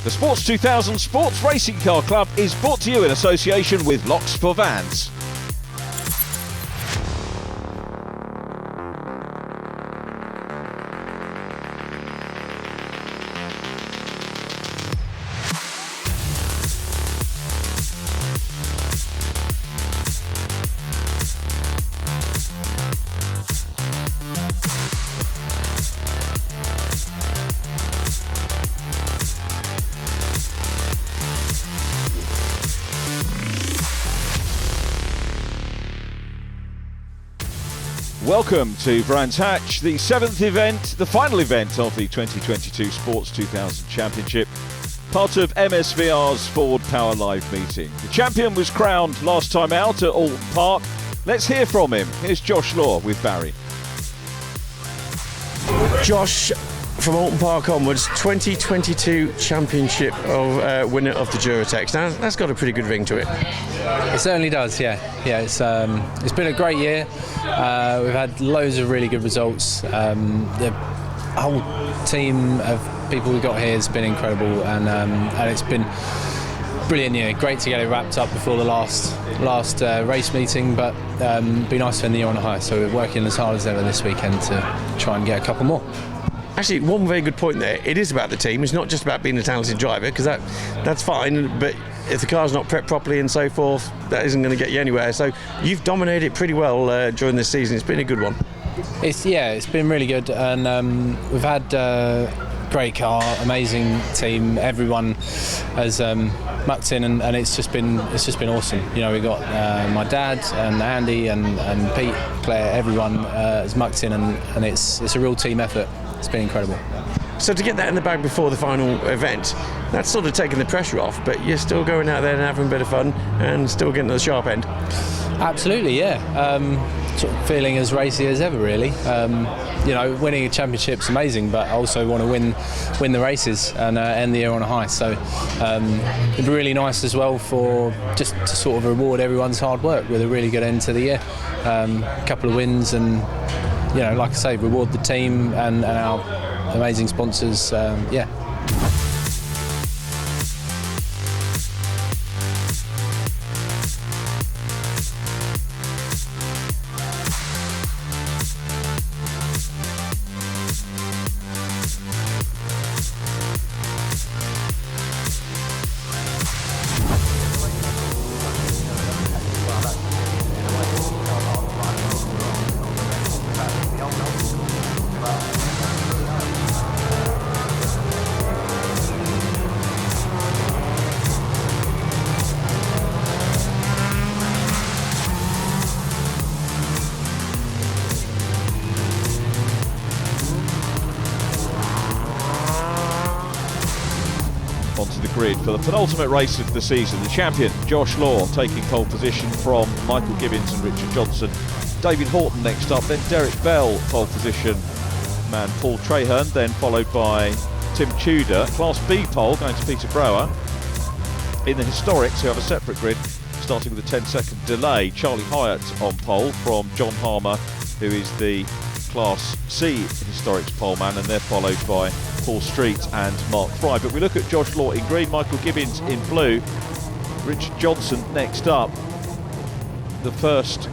The Sports 2000 Sports Racing Car Club is brought to you in association with Locks for Vans. Welcome to Brands Hatch, the seventh event, the final event of the 2022 Sports 2000 Championship, part of MSVR's Ford Power Live meeting. The champion was crowned last time out at Alton Park. Let's hear from him. Here's Josh Law with Barry. Josh, from Alton Park onwards, 2022 Championship of winner of the Durotex. Now, that's got a pretty good ring to it. It certainly does, yeah. It's been a great year. We've had loads of really good results. The whole team of people we got here has been incredible, and it's been brilliant year. Great to get it wrapped up before the last race meeting, but be nice to end the year on a high. So we're working as hard as ever this weekend to try and get a couple more. Actually, one very good point there. It is about the team. It's not just about being a talented driver, because that's fine, but if the car's not prepped properly and so forth, that isn't going to get you anywhere. So you've dominated it pretty well during this season. It's been a good one. It's been really good, and we've had great car, amazing team. Everyone has mucked in, and it's just been awesome. You know, we got my dad and Andy and Pete, Claire. Everyone has mucked in, and it's a real team effort. It's been incredible. So to get that in the bag before the final event, that's sort of taking the pressure off, but you're still going out there and having a bit of fun and still getting to the sharp end. Absolutely, yeah. Sort of feeling as racy as ever, really. You know, winning a championship's amazing, but I also want to win the races and end the year on a high. So it'd be really nice as well for just to sort of reward everyone's hard work with a really good end to the year. A couple of wins and, you know, like I say, reward the team and our amazing sponsors. Onto the grid for the penultimate race of the season. The champion, Josh Law, taking pole position from Michael Gibbins and Richard Johnson. David Horton next up, then Derek Bell, pole position man Paul Traherne, then followed by Tim Tudor. Class B pole going to Peter Brower. In the Historics, who have a separate grid, starting with a 10-second delay, Charlie Hyatt on pole from John Harmer, who is the Class C Historics poleman, and they're followed by Paul Street and Mark Fry. But we look at Josh Law in green, Michael Gibbins in blue, Richard Johnson next up. The first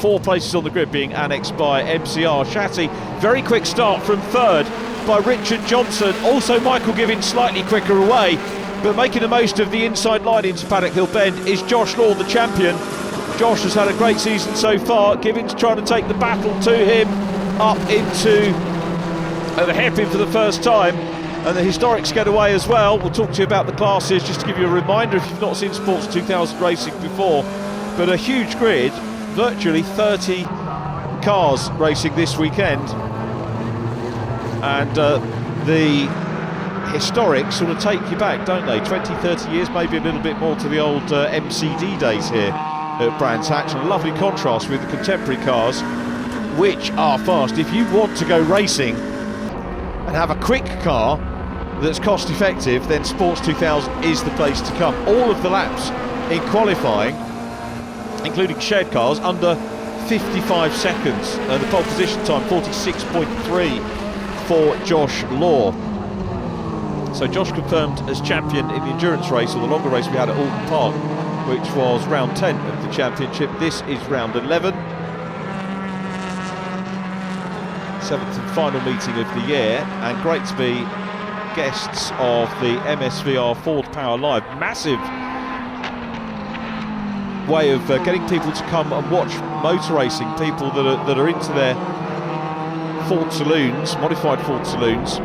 4 places on the grid being annexed by MCR. Shatty, very quick start from third by Richard Johnson. Also Michael Gibbins slightly quicker away, but making the most of the inside line into Paddock Hill Bend is Josh Law, the champion. Josh has had a great season so far. Gibbins trying to take the battle to him up into the hairpin for the first time, and the Historics get away as well. We'll talk to you about the classes just to give you a reminder if you've not seen Sports 2000 racing before, but a huge grid, virtually 30 cars racing this weekend, and the Historics sort of take you back, don't they? 20-30 years, maybe a little bit more, to the old MCD days here at Brands Hatch, and a lovely contrast with the contemporary cars, which are fast. If you want to go racing and have a quick car that's cost effective, then Sports 2000 is the place to come. All of the laps in qualifying, including shared cars, under 55 seconds, and the pole position time 46.3 for Josh Law. So Josh confirmed as champion in the endurance race, or the longer race we had at Alton Park, which was round 10 of the championship. This is round 11. 7th and final meeting of the year, and great to be guests of the MSVR Ford Power Live. Massive way of getting people to come and watch motor racing, people that are into their Ford saloons, modified Ford saloons,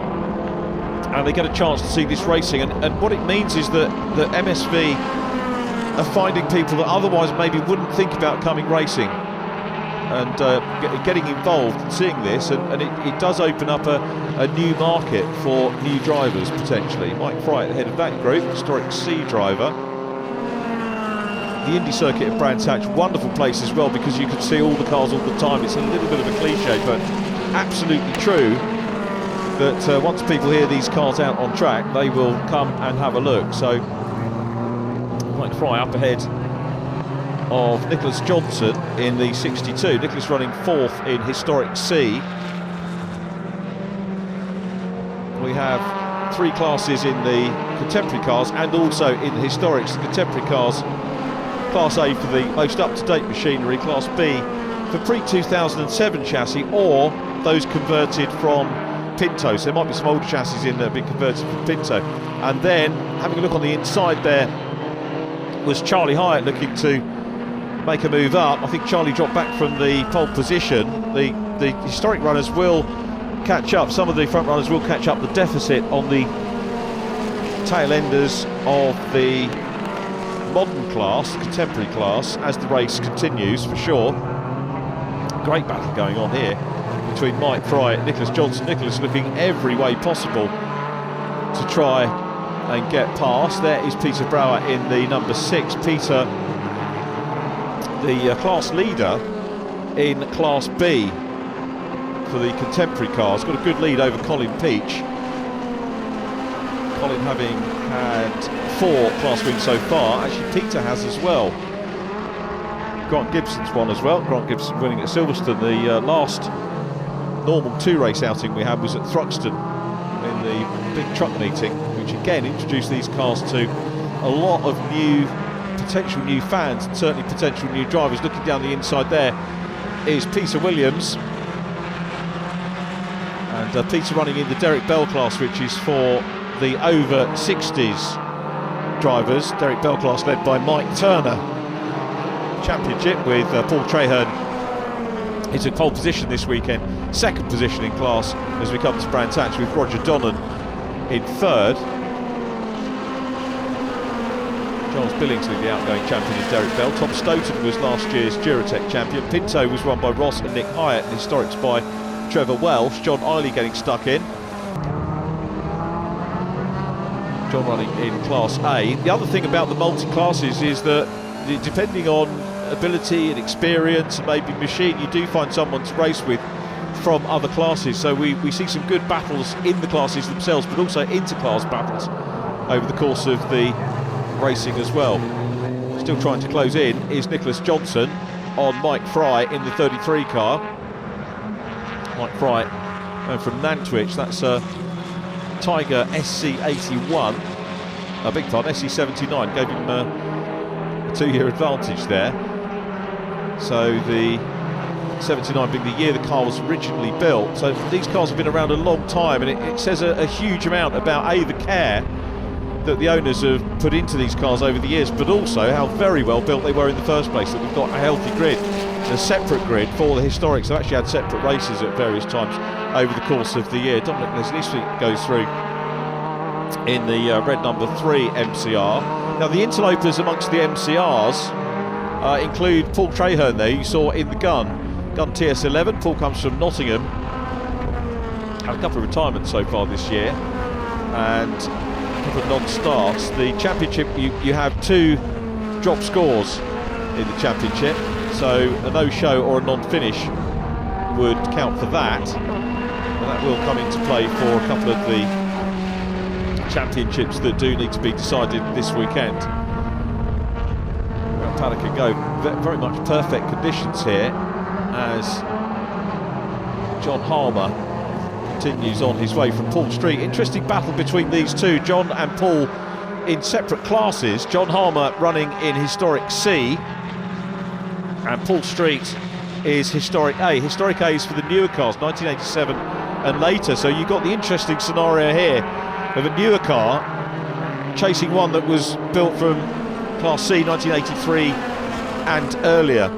and they get a chance to see this racing. And what it means is that MSV are finding people that otherwise maybe wouldn't think about coming racing, and getting involved and seeing this, and it does open up a new market for new drivers potentially. Mike Fry at the head of that group, historic C driver. The Indy circuit at Brands Hatch, wonderful place as well, because you can see all the cars all the time. It's a little bit of a cliche, but absolutely true that once people hear these cars out on track, they will come and have a look. So Mike Fry up ahead of Nicholas Johnson in the 62. Nicholas running 4th in historic C. We have 3 classes in the contemporary cars and also in the historics. The contemporary cars, Class A for the most up-to-date machinery, Class B for pre-2007 chassis, or those converted from Pinto. So there might be some older chassis in that have been converted from Pinto. And then, having a look on the inside there, was Charlie Hyatt looking to make a move up. I think Charlie dropped back from the pole position. The historic runners will catch up. Some of the front runners will catch up the deficit on the tail enders of the modern class, contemporary class, as the race continues, for sure. Great battle going on here between Mike Fry and Nicholas Johnson. Nicholas looking every way possible to try and get past. There is Peter Brouwer in the number 6. Peter, the class leader in Class B for the contemporary cars, got a good lead over Colin Peach. Colin having had 4 class wins so far. Actually, Peter has as well. Grant Gibson's won as well. Grant Gibson winning at Silverstone. The last normal 2 race outing we had was at Thruxton in the big truck meeting, which again introduced these cars to a lot of potential new fans, and certainly potential new drivers. Looking down the inside there is Peter Williams, and Peter running in the Derek Bell class, which is for the over 60s drivers. Derek Bell class led by Mike Turner. Championship with Paul Traherne. He took pole position this weekend, 2nd position in class as we come to Brands Hatch, with Roger Donnan in 3rd. Charles Billingsley, the outgoing champion, is Derek Bell. Tom Stoughton was last year's Duratec champion. Pinto was run by Ross and Nick Hyatt, and historics by Trevor Welsh. John Eiley getting stuck in. John running in Class A. The other thing about the multi-classes is that depending on ability and experience and maybe machine, you do find someone to race with from other classes. So we see some good battles in the classes themselves, but also inter-class battles over the course of the racing as well. Still trying to close in is Nicholas Johnson on Mike Fry in the 33 car. Mike Fry from Nantwich, that's a Tiger SC81, I beg pardon, SC79, gave him a 2-year advantage there. So the 79 being the year the car was originally built. So these cars have been around a long time, and it says a huge amount about the care that the owners have put into these cars over the years, but also how very well built they were in the first place, that we've got a healthy grid, a separate grid for the historics. They've actually had separate races at various times over the course of the year. Dominic Leslie goes through in the red number 3 MCR. Now the interlopers amongst the MCRs include Paul Traherne there, you saw in the Gun TS11. Paul comes from Nottingham, had a couple of retirements so far this year and a couple of non-starts. The championship, you have 2 drop scores in the championship, so a no-show or a non-finish would count for that, and that will come into play for a couple of the championships that do need to be decided this weekend. Paddock can go very much perfect conditions here, as John Harmer continues on his way from Paul Street. Interesting battle between these two, John and Paul, in separate classes. John Harmer running in Historic C, and Paul Street is Historic A. Historic A is for the newer cars, 1987 and later. So you've got the interesting scenario here of a newer car chasing one that was built from Class C, 1983 and earlier.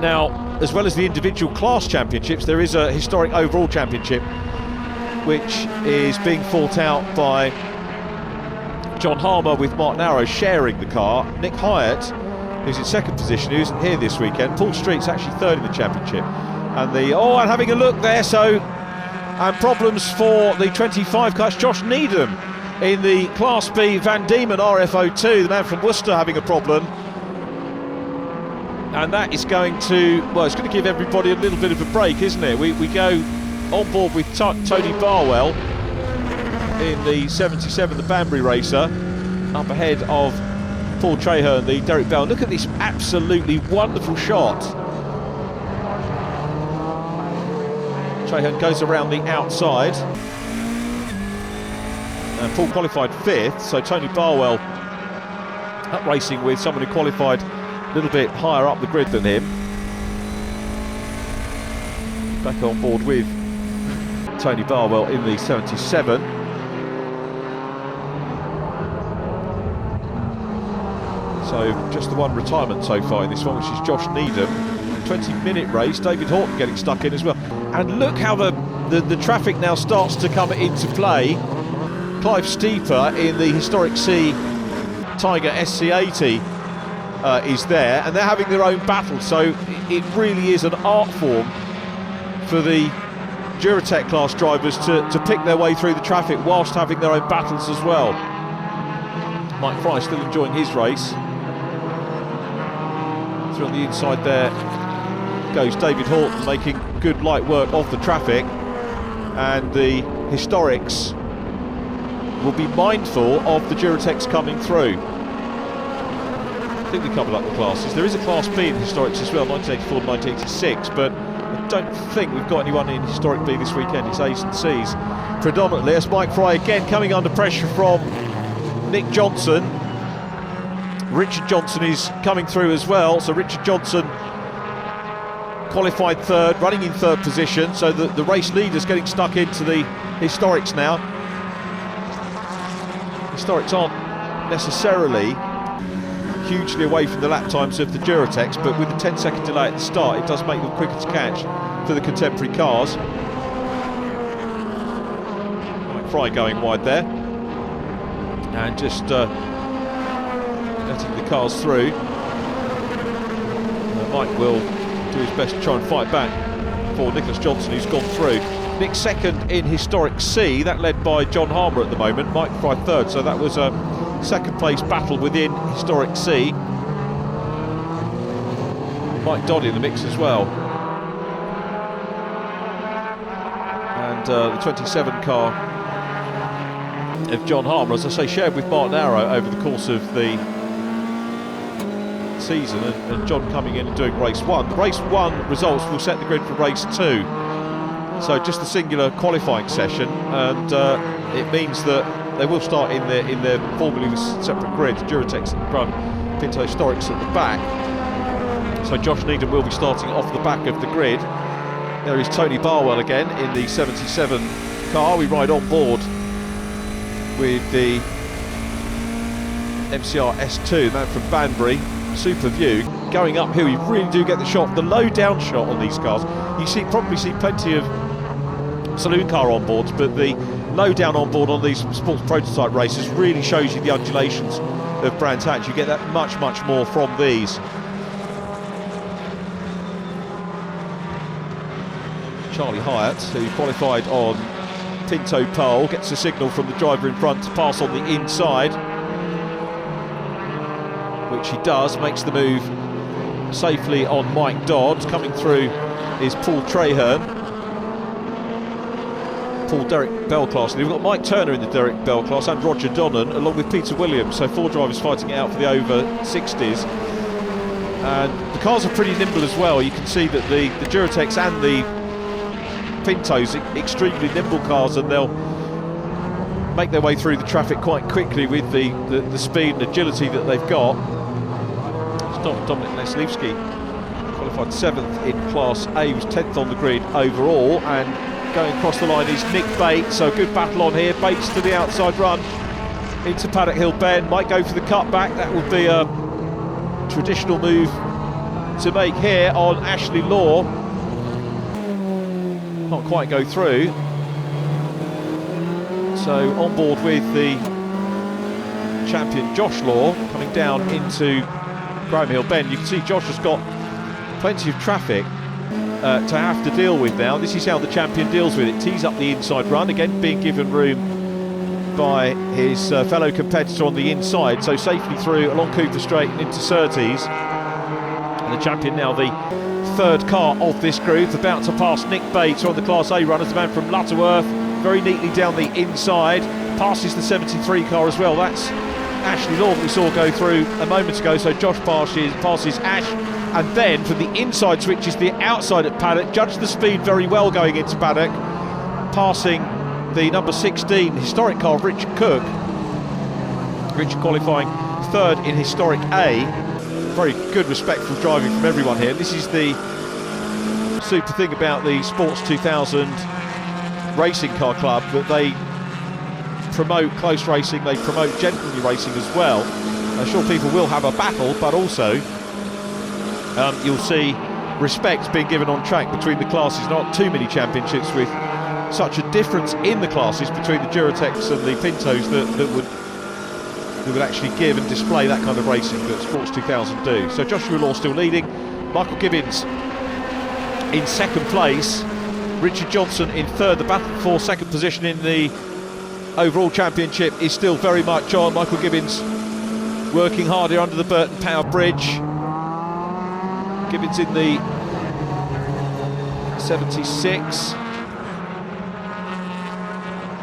Now, as well as the individual class championships, there is a historic overall championship which is being fought out by John Harmer with Mark Narrow sharing the car. Nick Hyatt, who's in second position, who isn't here this weekend. Paul Street's actually third in the championship. And and having a look there, and problems for the 25 car. It's Josh Needham in the Class B Van Diemen RFO2, the man from Worcester, having a problem. And that is going to, it's going to give everybody a little bit of a break, isn't it? We go on board with Tony Barwell in the 77, the Banbury racer, up ahead of Paul Traherne, the Derek Bell. Look at this absolutely wonderful shot. Traherne goes around the outside. And Paul qualified 5th, so Tony Barwell up racing with someone who qualified a little bit higher up the grid than him. Back on board with Tony Barwell in the 77. So just the one retirement so far in this one, which is Josh Needham. 20-minute race, David Horton getting stuck in as well. And look how the traffic now starts to come into play. Clive Steeper in the Historic C Tiger SC80 is there, and they're having their own battle. So it really is an art form for the Duratec class drivers to pick their way through the traffic whilst having their own battles as well. Mike Fry still enjoying his race. Through on the inside there goes David Horton, making good light work of the traffic, and the Historics will be mindful of the Duratecs coming through. I think we covered up the classes. There is a Class B in Historics as well, 1984 and 1986, but I don't think we've got anyone in Historic B this weekend. It's A's and C's predominantly. As Mike Fry again coming under pressure from Nick Johnson. Richard Johnson is coming through as well, so Richard Johnson qualified 3rd, running in 3rd position, so the race leader's getting stuck into the Historics now. Historics aren't necessarily hugely away from the lap times of the Duratecs, but with the 10-second delay at the start, it does make them quicker to catch for the contemporary cars. Mike Fry going wide there, and just letting the cars through. Mike will do his best to try and fight back for Nicholas Johnson, who's gone through. Nick second in Historic C, that led by John Harmer at the moment. Mike Fry 3rd, so that was a second place battle within Historic C. Mike Dodd in the mix as well. And the 27 car of John Harmer, as I say, shared with Mark Narrow over the course of the season, and John coming in and doing race 1. The race 1 results will set the grid for race 2. So just a singular qualifying session, and it means that they will start in their formerly separate grid. Duratecs at the front, Pinto Historics at the back. So Josh Needham will be starting off the back of the grid. There is Tony Barwell again in the 77 car. We ride on board with the MCR S2, man from Banbury. Super view. Going uphill, you really do get the shot, the low down shot on these cars. You probably see plenty of saloon car onboards, but the low down onboard on these sports prototype races really shows you the undulations of Brands Hatch. You get that much more from these. Charlie Hyatt, who qualified on Pinto pole, gets a signal from the driver in front to pass on the inside, which he does, makes the move safely on Mike Dodd. Coming through is Paul Traherne. Paul Derek Bell class. And we've got Mike Turner in the Derek Bell class and Roger Donnan, along with Peter Williams. So 4 drivers fighting it out for the over 60s. And the cars are pretty nimble as well. You can see that the Duratecs and the Pintos, extremely nimble cars, and they'll make their way through the traffic quite quickly with the speed and agility that they've got. Dominik Leslewski qualified 7th in Class A, was 10th on the grid overall, and going across the line is Nick Bates. So a good battle on here. Bates to the outside run into Paddock Hill Bend, might go for the cutback. That would be a traditional move to make here on Ashley Law. Can't quite go through. So on board with the champion Josh Law coming down into Graham Hill Bend. You can see Josh has got plenty of traffic to have to deal with now. This is how the champion deals with it. Tees up the inside run, again being given room by his fellow competitor on the inside, so safely through along Cooper Straight and into Surtees. And the champion now the third car of this group, about to pass Nick Bates on the Class A runners, the man from Lutterworth, very neatly down the inside, passes the 73 car as well. That's Ashley Law that we saw go through a moment ago. So Josh passes Ash, and then from the inside switches the outside at Paddock, judged the speed very well going into Paddock, passing the number 16 historic car of Richard Cook. Richard qualifying 3rd in historic A. Very good, respectful driving from everyone here. This is the super thing about the Sports 2000 Racing Car Club, that they promote close racing, they promote gentlemanly racing as well. I'm sure people will have a battle, but also you'll see respect being given on track between the classes. Not too many championships with such a difference in the classes between the Duratec's and the Pintos that would actually give and display that kind of racing that Sports 2000 do. So Joshua Law still leading, Michael Gibbins in 2nd place, Richard Johnson in 3rd. The battle for 2nd position in the overall championship is still very much on. Michael Gibbins working hard here under the Burton Power Bridge. Gibbins in the 76.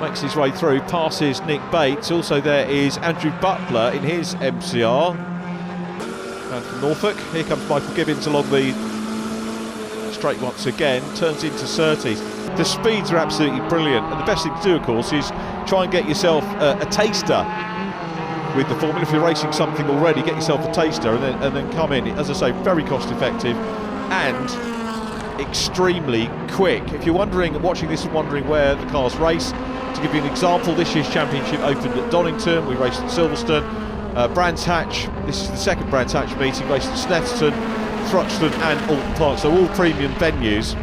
Makes his way through, passes Nick Bates. Also there is Andrew Butler in his MCR. And from Norfolk, here comes Michael Gibbins along the straight once again, turns into Surtees. The speeds are absolutely brilliant, and the best thing to do, of course, is try and get yourself a taster with the formula. If you're racing something already, get yourself a taster and then come in. As I say, very cost effective and extremely quick. If you're watching this and wondering where the cars race, to give you an example, this year's championship opened at Donington, we raced at Silverstone. Brands Hatch, this is the 2nd Brands Hatch meeting, raced at Snetterton, Thruxton and Alton Park, so all premium venues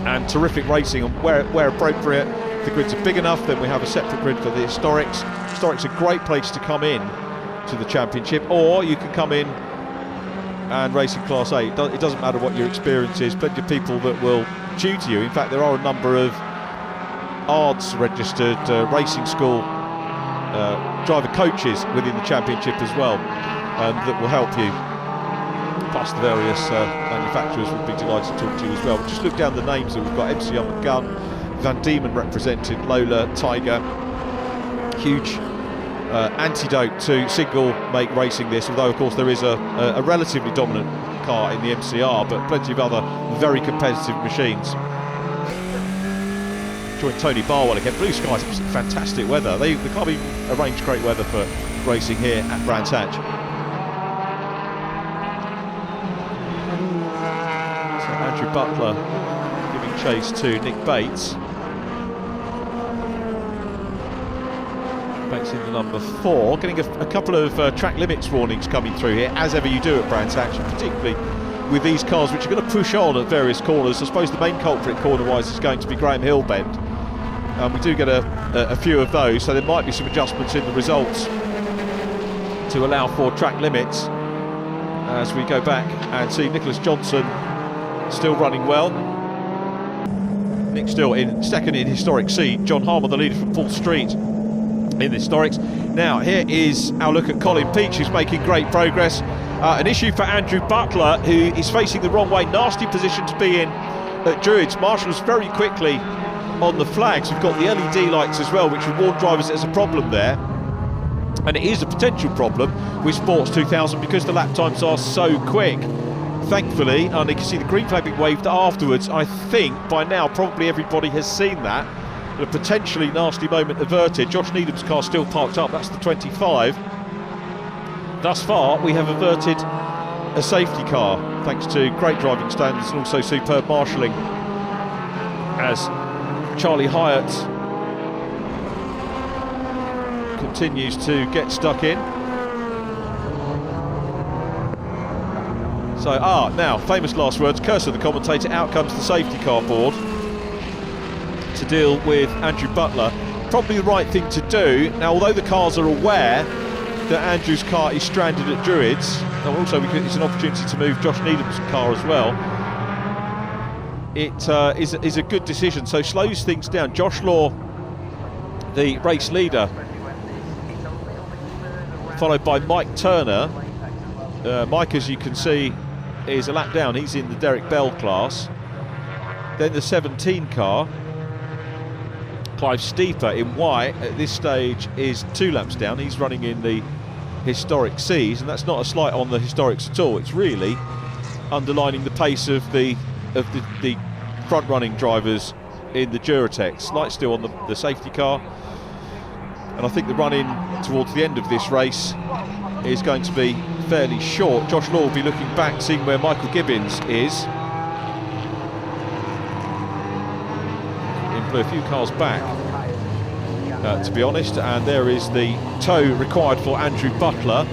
and terrific racing. And where appropriate, if the grids are big enough, then we have a separate grid for the Historics. Historics are a great place to come in to the championship, or you can come in and race in Class A. It doesn't matter what your experience is, plenty of people that will tutor you. In fact, there are a number of ARDS registered racing school driver coaches within the championship as well, that will help you. Plus the various manufacturers would be delighted to talk to you as well. But just look down the names that we've got: MCR McGunn, Van Diemen represented, Lola, Tiger. Huge antidote to single make racing this, although of course there is a relatively dominant car in the MCR, but plenty of other very competitive machines. Join Tony Barwell again. Blue skies, fantastic weather. They can't even arrange great weather for racing here at Brands Hatch. So Andrew Butler giving chase to Nick Bates. Bates in the number 4, getting a couple of track limits warnings coming through here, as ever you do at Brands Hatch, particularly with these cars which are going to push on at various corners. I suppose the main culprit corner-wise is going to be Graham Hill Bend. We do get a few of those, so there might be some adjustments in the results to allow for track limits as we go back and see Nicholas Johnson still running well. Nick still in 2nd in Historic C. John Harmon, the leader from Paul Street in the Historics. Now here is our look at Colin Peach, who's making great progress. An issue for Andrew Butler, who is facing the wrong way. Nasty position to be in at Druids. Marshall's very quickly on the flags. We've got the LED lights as well, which would warn drivers there's a problem there. And it is a potential problem with Sports 2000 because the lap times are so quick. thankfully, and you can see the green flag being waved afterwards. I think by now probably everybody has seen that. A potentially nasty moment averted. Josh Needham's car still parked up, that's the 25. Thus far, we have averted a safety car, thanks to great driving standards and also superb marshalling, as Charlie Hyatt continues to get stuck in. So, now, famous last words, curse of the commentator, out comes the safety car board to deal with Andrew Butler. Probably the right thing to do. Now, although the cars are aware that Andrew's car is stranded at Druids, and also it's an opportunity to move Josh Needham's car as well, it is a good decision, so slows things down. Josh Law, the race leader, followed by Mike Turner. Mike, as you can see, is a lap down. He's in the Derek Bell class. Then the 17 car, Clive Steeper in white, at this stage is 2 laps down. He's running in the historic C's, and that's not a slight on the historics at all. It's really underlining the pace of the front-running drivers in the Duratec. Light still on the safety car, and I think the run-in towards the end of this race is going to be fairly short. Josh Law will be looking back, seeing where Michael Gibbins is. A few cars back, to be honest, and there is the tow required for Andrew Butler.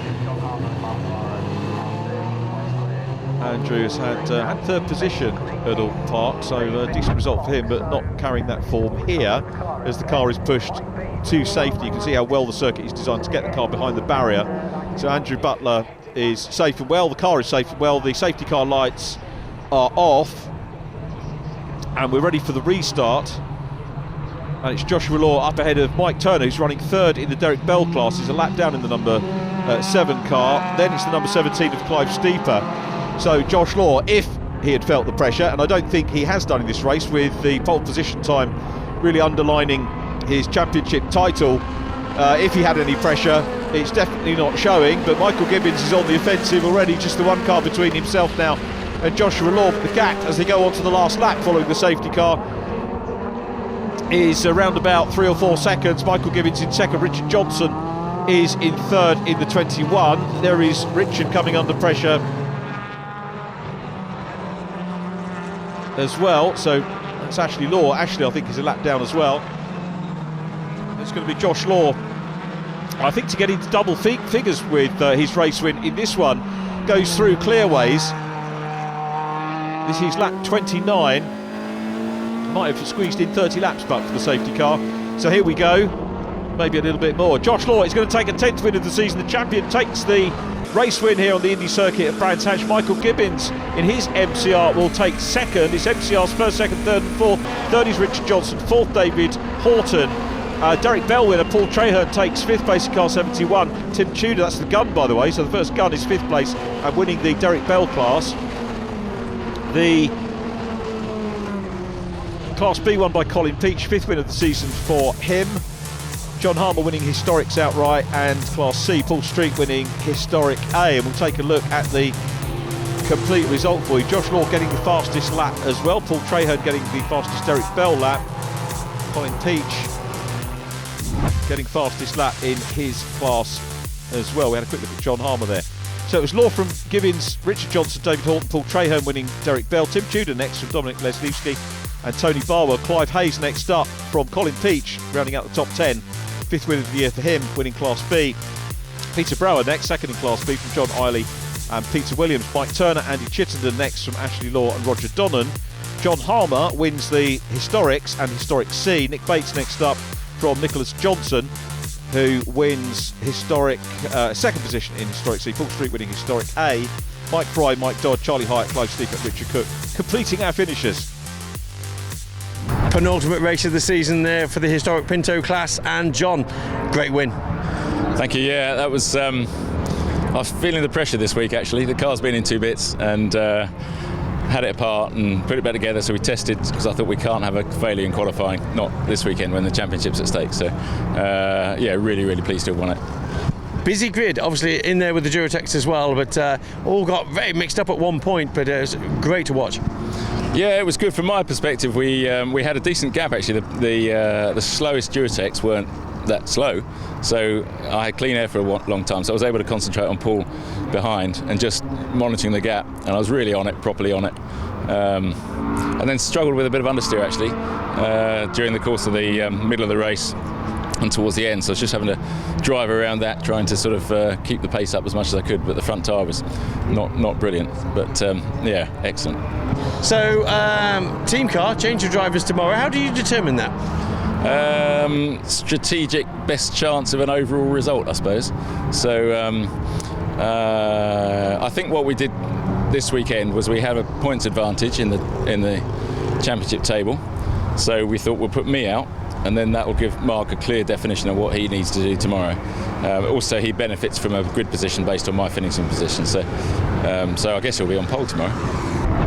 Andrew has had third position at Alton Park, so a decent result for him, but not carrying that form here as the car is pushed to safety. You can see how well the circuit is designed to get the car behind the barrier. So Andrew Butler is safe and well, the car is safe and well, the safety car lights are off, and we're ready for the restart. And it's Joshua Law up ahead of Mike Turner, who's running third in the Derek Bell class. He's a lap down in the number 7 car. Then it's the number 17 of Clive Steeper. So Josh Law, if he had felt the pressure, and I don't think he has done in this race, with the pole position time really underlining his championship title, if he had any pressure, it's definitely not showing. But Michael Gibbins is on the offensive already, just the 1 car between himself now and Joshua Law. The gap as they go on to the last lap following the safety car is around about 3 or 4 seconds. Michael Gibbins in second, Richard Johnson is in third in the 21. There is Richard coming under pressure as well, so that's Ashley Law. Ashley, I think, is a lap down as well. It's going to be Josh Law, I think, to get into double figures with his race win in this one. Goes through Clearways. This is lap 29. Might have squeezed in 30 laps but for the safety car. So here we go, maybe a little bit more. Josh Law is going to take a 10th win of the season. The champion takes the race win here on the Indy circuit at Brands Hatch. Michael Gibbins in his MCR will take second. It's MCR's first, second, third and fourth. Third is Richard Johnson, fourth David Horton. Derek Bell winner Paul Traherne takes fifth place in car 71. Tim Tudor, that's the gun by the way, so the first gun is fifth place and winning the Derek Bell class. The Class B won by Colin Peach, fifth win of the season for him. John Harmer winning Historics outright, and Class C, Paul Street winning Historic A. And we'll take a look at the complete result for you. Josh Law getting the fastest lap as well. Paul Traherne getting the fastest Derek Bell lap. Colin Peach getting fastest lap in his class as well. We had a quick look at John Harmer there. So it was Law from Gibbins, Richard Johnson, David Horton, Paul Traherne winning Derek Bell. Tim Tudor next from Dominic Leslewski and Tony Barwell. Clive Hayes next up from Colin Peach, rounding out the top 10. Fifth win of the year for him, winning Class B. Peter Brower next, second in Class B from John Eiley and Peter Williams. Mike Turner, Andy Chittenden next from Ashley Law and Roger Donnan. John Harmer wins the Historics and Historic C. Nick Bates next up from Nicholas Johnson, who wins Historic second position in Historic C. Paul Street winning Historic A. Mike Fry, Mike Dodd, Charlie Hyatt, Clive Steeper and Richard Cook completing our finishers. Penultimate race of the season there for the Historic Pinto class, and John, great win. Thank you. Yeah, that was. I was feeling the pressure this week actually. The car's been in 2 bits and had it apart and put it back together. So we tested because I thought we can't have a failure in qualifying, not this weekend when the championship's at stake. So yeah, really pleased to have won it. busy grid, obviously in there with the Durotex as well, but all got very mixed up at one point, but it was great to watch. Yeah, it was good from my perspective. We had a decent gap actually. The slowest Durotex weren't that slow, so I had clean air for a long time, so I was able to concentrate on Paul behind and just monitoring the gap, and I was really on it, properly on it, and then struggled with a bit of understeer actually during the course of the middle of the race and towards the end, so I was just having to drive around that, trying to sort of keep the pace up as much as I could, but the front tyre was not brilliant, but yeah, excellent. So team car, change of drivers tomorrow. How do you determine that? Strategic best chance of an overall result, I suppose. So I think what we did this weekend was we have a points advantage in the championship table, so we thought we'll put me out, and then that will give Mark a clear definition of what he needs to do tomorrow. Also, he benefits from a grid position based on my finishing position, so I guess he'll be on pole tomorrow.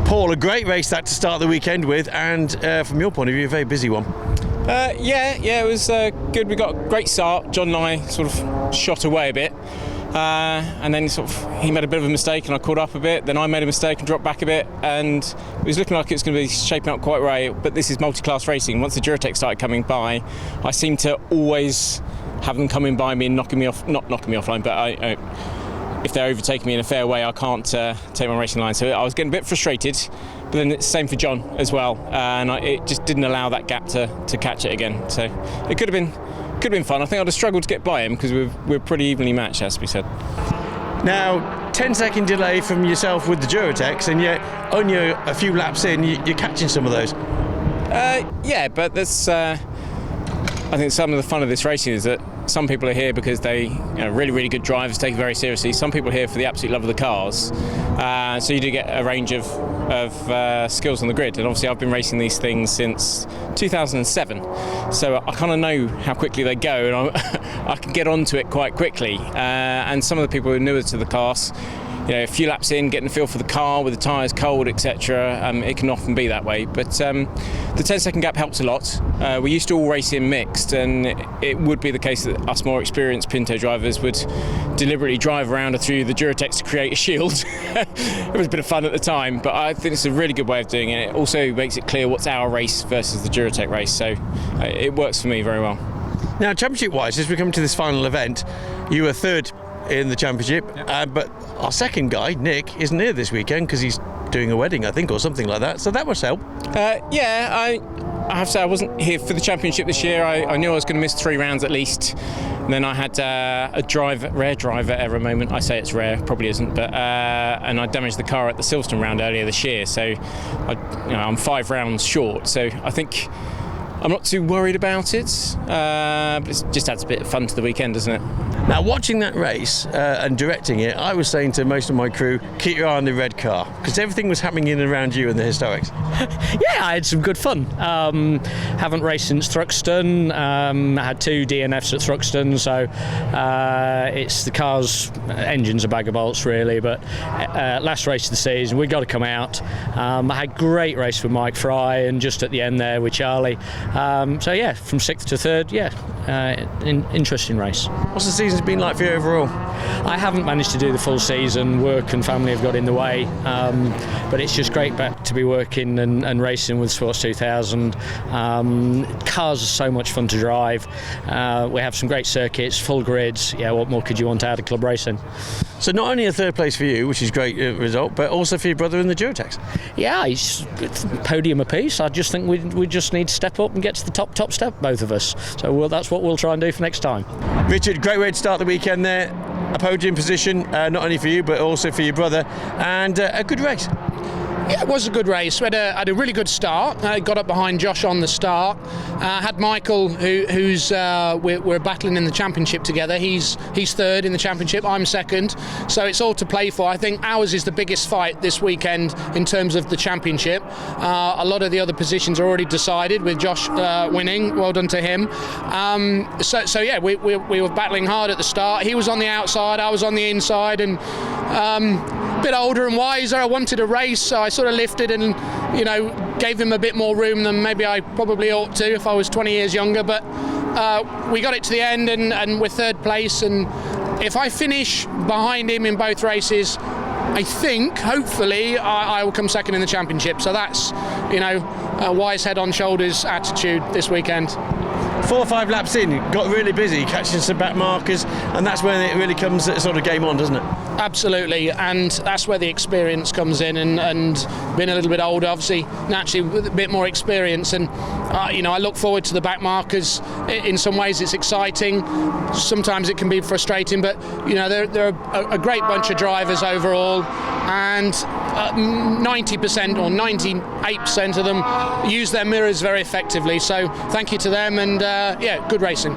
Paul, a great race that to start the weekend with, and from your point of view, a very busy one. Yeah, it was good. We got a great start. John and I sort of shot away a bit, and then he made a bit of a mistake and I caught up a bit. Then I made a mistake and dropped back a bit, and it was looking like it was going to be shaping up quite right. But this is multi-class racing. Once the Durotex started coming by, I seem to always have them coming by me and not knocking me offline, but if they're overtaking me in a fair way, I can't take my racing line. So I was getting a bit frustrated, but then it's the same for John as well, and it just didn't allow that gap to catch it again. So it could have been fun. I think I'd have struggled to get by him because we're pretty evenly matched, has to be said. Now, 10-second delay from yourself with the Durotex, and yet only a few laps in, you're catching some of those. Yeah, but that's. I think some of the fun of this racing is that some people are here because they really, really good drivers, take it very seriously. Some people are here for the absolute love of the cars. So you do get a range of skills on the grid. And obviously I've been racing these things since 2007. So I kind of know how quickly they go, and I can get onto it quite quickly. And some of the people who are newer to the class, a few laps in, getting a feel for the car with the tyres cold, etc. It can often be that way. But the 10-second gap helps a lot. We used to all race in mixed, and it would be the case that us more experienced Pinto drivers would deliberately drive around through the Durotex to create a shield. It was a bit of fun at the time, but I think it's a really good way of doing it. It also makes it clear what's our race versus the Durotex race, so it works for me very well. Now, championship-wise, as we come to this final event, you were third in the championship, but our second guy, Nick, isn't here this weekend because he's doing a wedding, I think, or something like that, so that must help. I have to say I wasn't here for the championship this year. I knew I was going to miss 3 rounds at least, and then I had a rare driver error moment. I say it's rare, probably isn't, but and I damaged the car at the Silverstone round earlier this year, so I'm 5 rounds short, so I think I'm not too worried about it, but it just adds a bit of fun to the weekend, doesn't it? Now, watching that race and directing it, I was saying to most of my crew, keep your eye on the red car, because everything was happening in and around you in the Historics. Yeah, I had some good fun. Haven't raced since Thruxton. I had 2 DNFs at Thruxton, so it's the car's engine's a bag of bolts, really. But last race of the season, we got to come out. I had a great race with Mike Fry, and just at the end there with Charlie. So yeah, from 6th to 3rd, interesting race. What's the season's been like for you overall? I haven't managed to do the full season. Work and family have got in the way, but it's just great back to be working and racing with Sports 2000. Cars are so much fun to drive. We have some great circuits, full grids. Yeah, what more could you want out of club racing? So not only a 3rd place for you, which is a great result, but also for your brother in the Durotex. Yeah, it's podium apiece. I just think we just need to step up and get to the top step, both of us. So that's what we'll try and do for next time. Richard, great way to start the weekend there. A podium position, not only for you, but also for your brother, and a good race. Yeah, it was a good race. We had a really good start. Got up behind Josh on the start. Had Michael, who's we're battling in the championship together. He's 3rd in the championship. I'm 2nd. So it's all to play for. I think ours is the biggest fight this weekend in terms of the championship. A lot of the other positions are already decided with Josh winning. Well done to him. So yeah, we were battling hard at the start. He was on the outside. I was on the inside, and a bit older and wiser. I wanted a race, so I sort of lifted and gave him a bit more room than maybe I probably ought to if I was 20 years younger, but we got it to the end, and we're 3rd place, and if I finish behind him in both races, I think, hopefully, I will come second in the championship. So that's, a wise head on shoulders attitude this weekend. 4 or 5 laps in, got really busy catching some back markers, and that's when it really comes sort of game on, doesn't it? Absolutely, and that's where the experience comes in, and being a little bit older, obviously, naturally with a bit more experience, and I look forward to the back markers. In some ways it's exciting, sometimes it can be frustrating, but they're a great bunch of drivers overall, and 90% or 98% of them use their mirrors very effectively, so thank you to them, and good racing.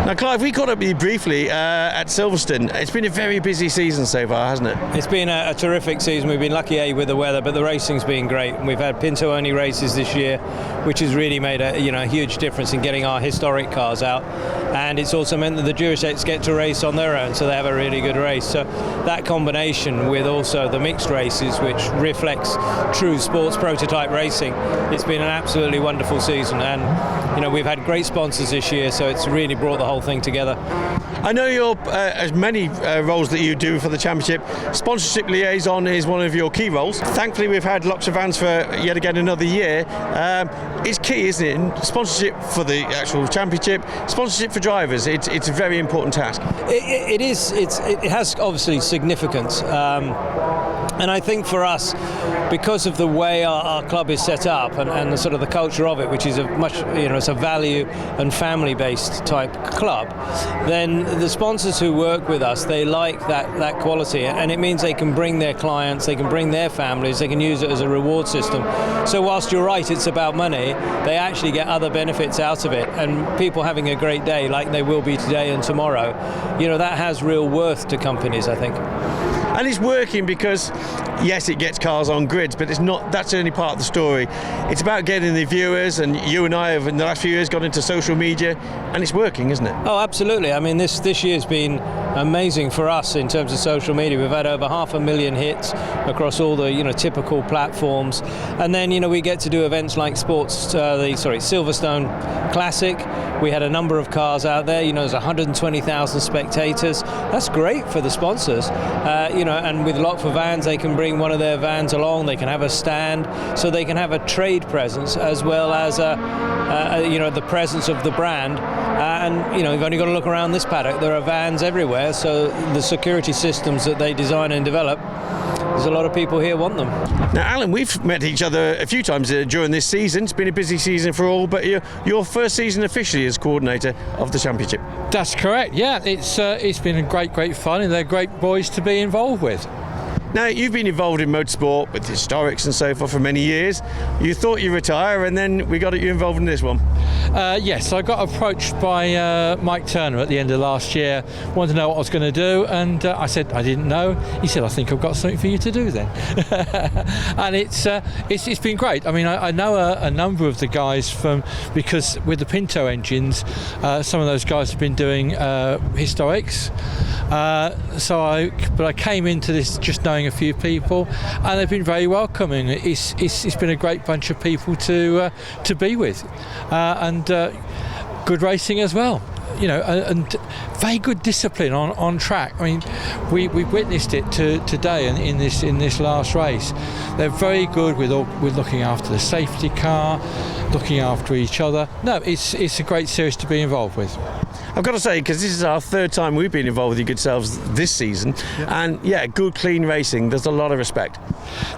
Now, Clive, we caught up with you briefly at Silverstone. It's been a very busy season so far, hasn't it? It's been a terrific season. We've been lucky with the weather, but the racing's been great. We've had Pinto-only races this year, which has really made a huge difference in getting our historic cars out. And it's also meant that the Duritex get to race on their own, so they have a really good race. So that combination with also the mixed races, which reflects true sports prototype racing, it's been an absolutely wonderful season. And we've had great sponsors this year, so it's really brought the whole thing together. I know you're as many roles that you do for the championship. Sponsorship liaison is one of your key roles. Thankfully, we've had lots of vans for yet again another year. It's key, isn't it? Sponsorship for the actual championship, sponsorship for drivers. It's a very important task. It is. It has obviously significance. And I think for us, because of the way our club is set up and the sort of the culture of it, which is it's a value and family-based type club, then the sponsors who work with us, they like that quality, and it means they can bring their clients, they can bring their families, they can use it as a reward system. So whilst you're right, it's about money, they actually get other benefits out of it, and people having a great day like they will be today and tomorrow, that has real worth to companies, I think. And it's working because, yes, it gets cars on grids, but that's only part of the story. It's about getting the viewers, and you and I have in the last few years got into social media, and it's working, isn't it? Oh, absolutely. I mean, this year's been amazing for us in terms of social media. We've had over 500,000 hits across all the typical platforms, and then we get to do events like Silverstone Classic. We had a number of cars out there. There's 120,000 spectators. That's great for the sponsors. And with Lock for Vans, they can bring one of their vans along. They can have a stand, so they can have a trade presence as well as the presence of the brand. You've only got to look around this paddock. There are vans everywhere, so the security systems that they design and develop, there's a lot of people here want them. Now, Alan, we've met each other a few times during this season. It's been a busy season for all, but your first season officially as coordinator of the championship. That's correct. Yeah, it's been a great fun, and they're great boys to be involved with. Now, you've been involved in motorsport with historics and so forth for many years. You thought you'd retire, and then we got you involved in this one. Yes, I got approached by Mike Turner at the end of last year, wanted to know what I was going to do, and I said I didn't know. He said, I think I've got something for you to do then. And it's been great. I mean, I know a number of the guys because with the Pinto engines, some of those guys have been doing historics. But I came into this just knowing a few people, and they've been very welcoming. It's been a great bunch of people to be with, and good racing as well. And very good discipline on track. I mean, we witnessed it today in this last race. They're very good with looking after the safety car, looking after each other. No, it's a great series to be involved with. I've got to say, because this is our third time we've been involved with your good selves this season, and good, clean racing, there's a lot of respect.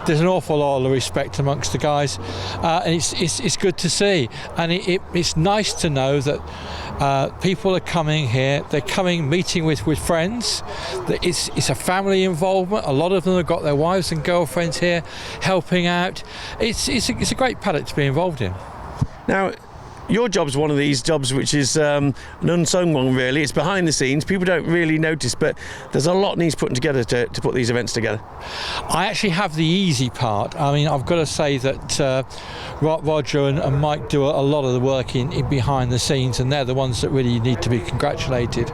There's an awful lot of respect amongst the guys, and it's good to see, and it's nice to know that people are coming here, they're coming, meeting with friends, that it's a family involvement. A lot of them have got their wives and girlfriends here helping out. It's a great paddock to be involved in. Now, your job's one of these jobs which is an unsung one, really. It's behind the scenes. People don't really notice, but there's a lot needs putting together to put these events together. I actually have the easy part. I mean, I've got to say that Roger and Mike do a lot of the work in behind the scenes, and they're the ones that really need to be congratulated.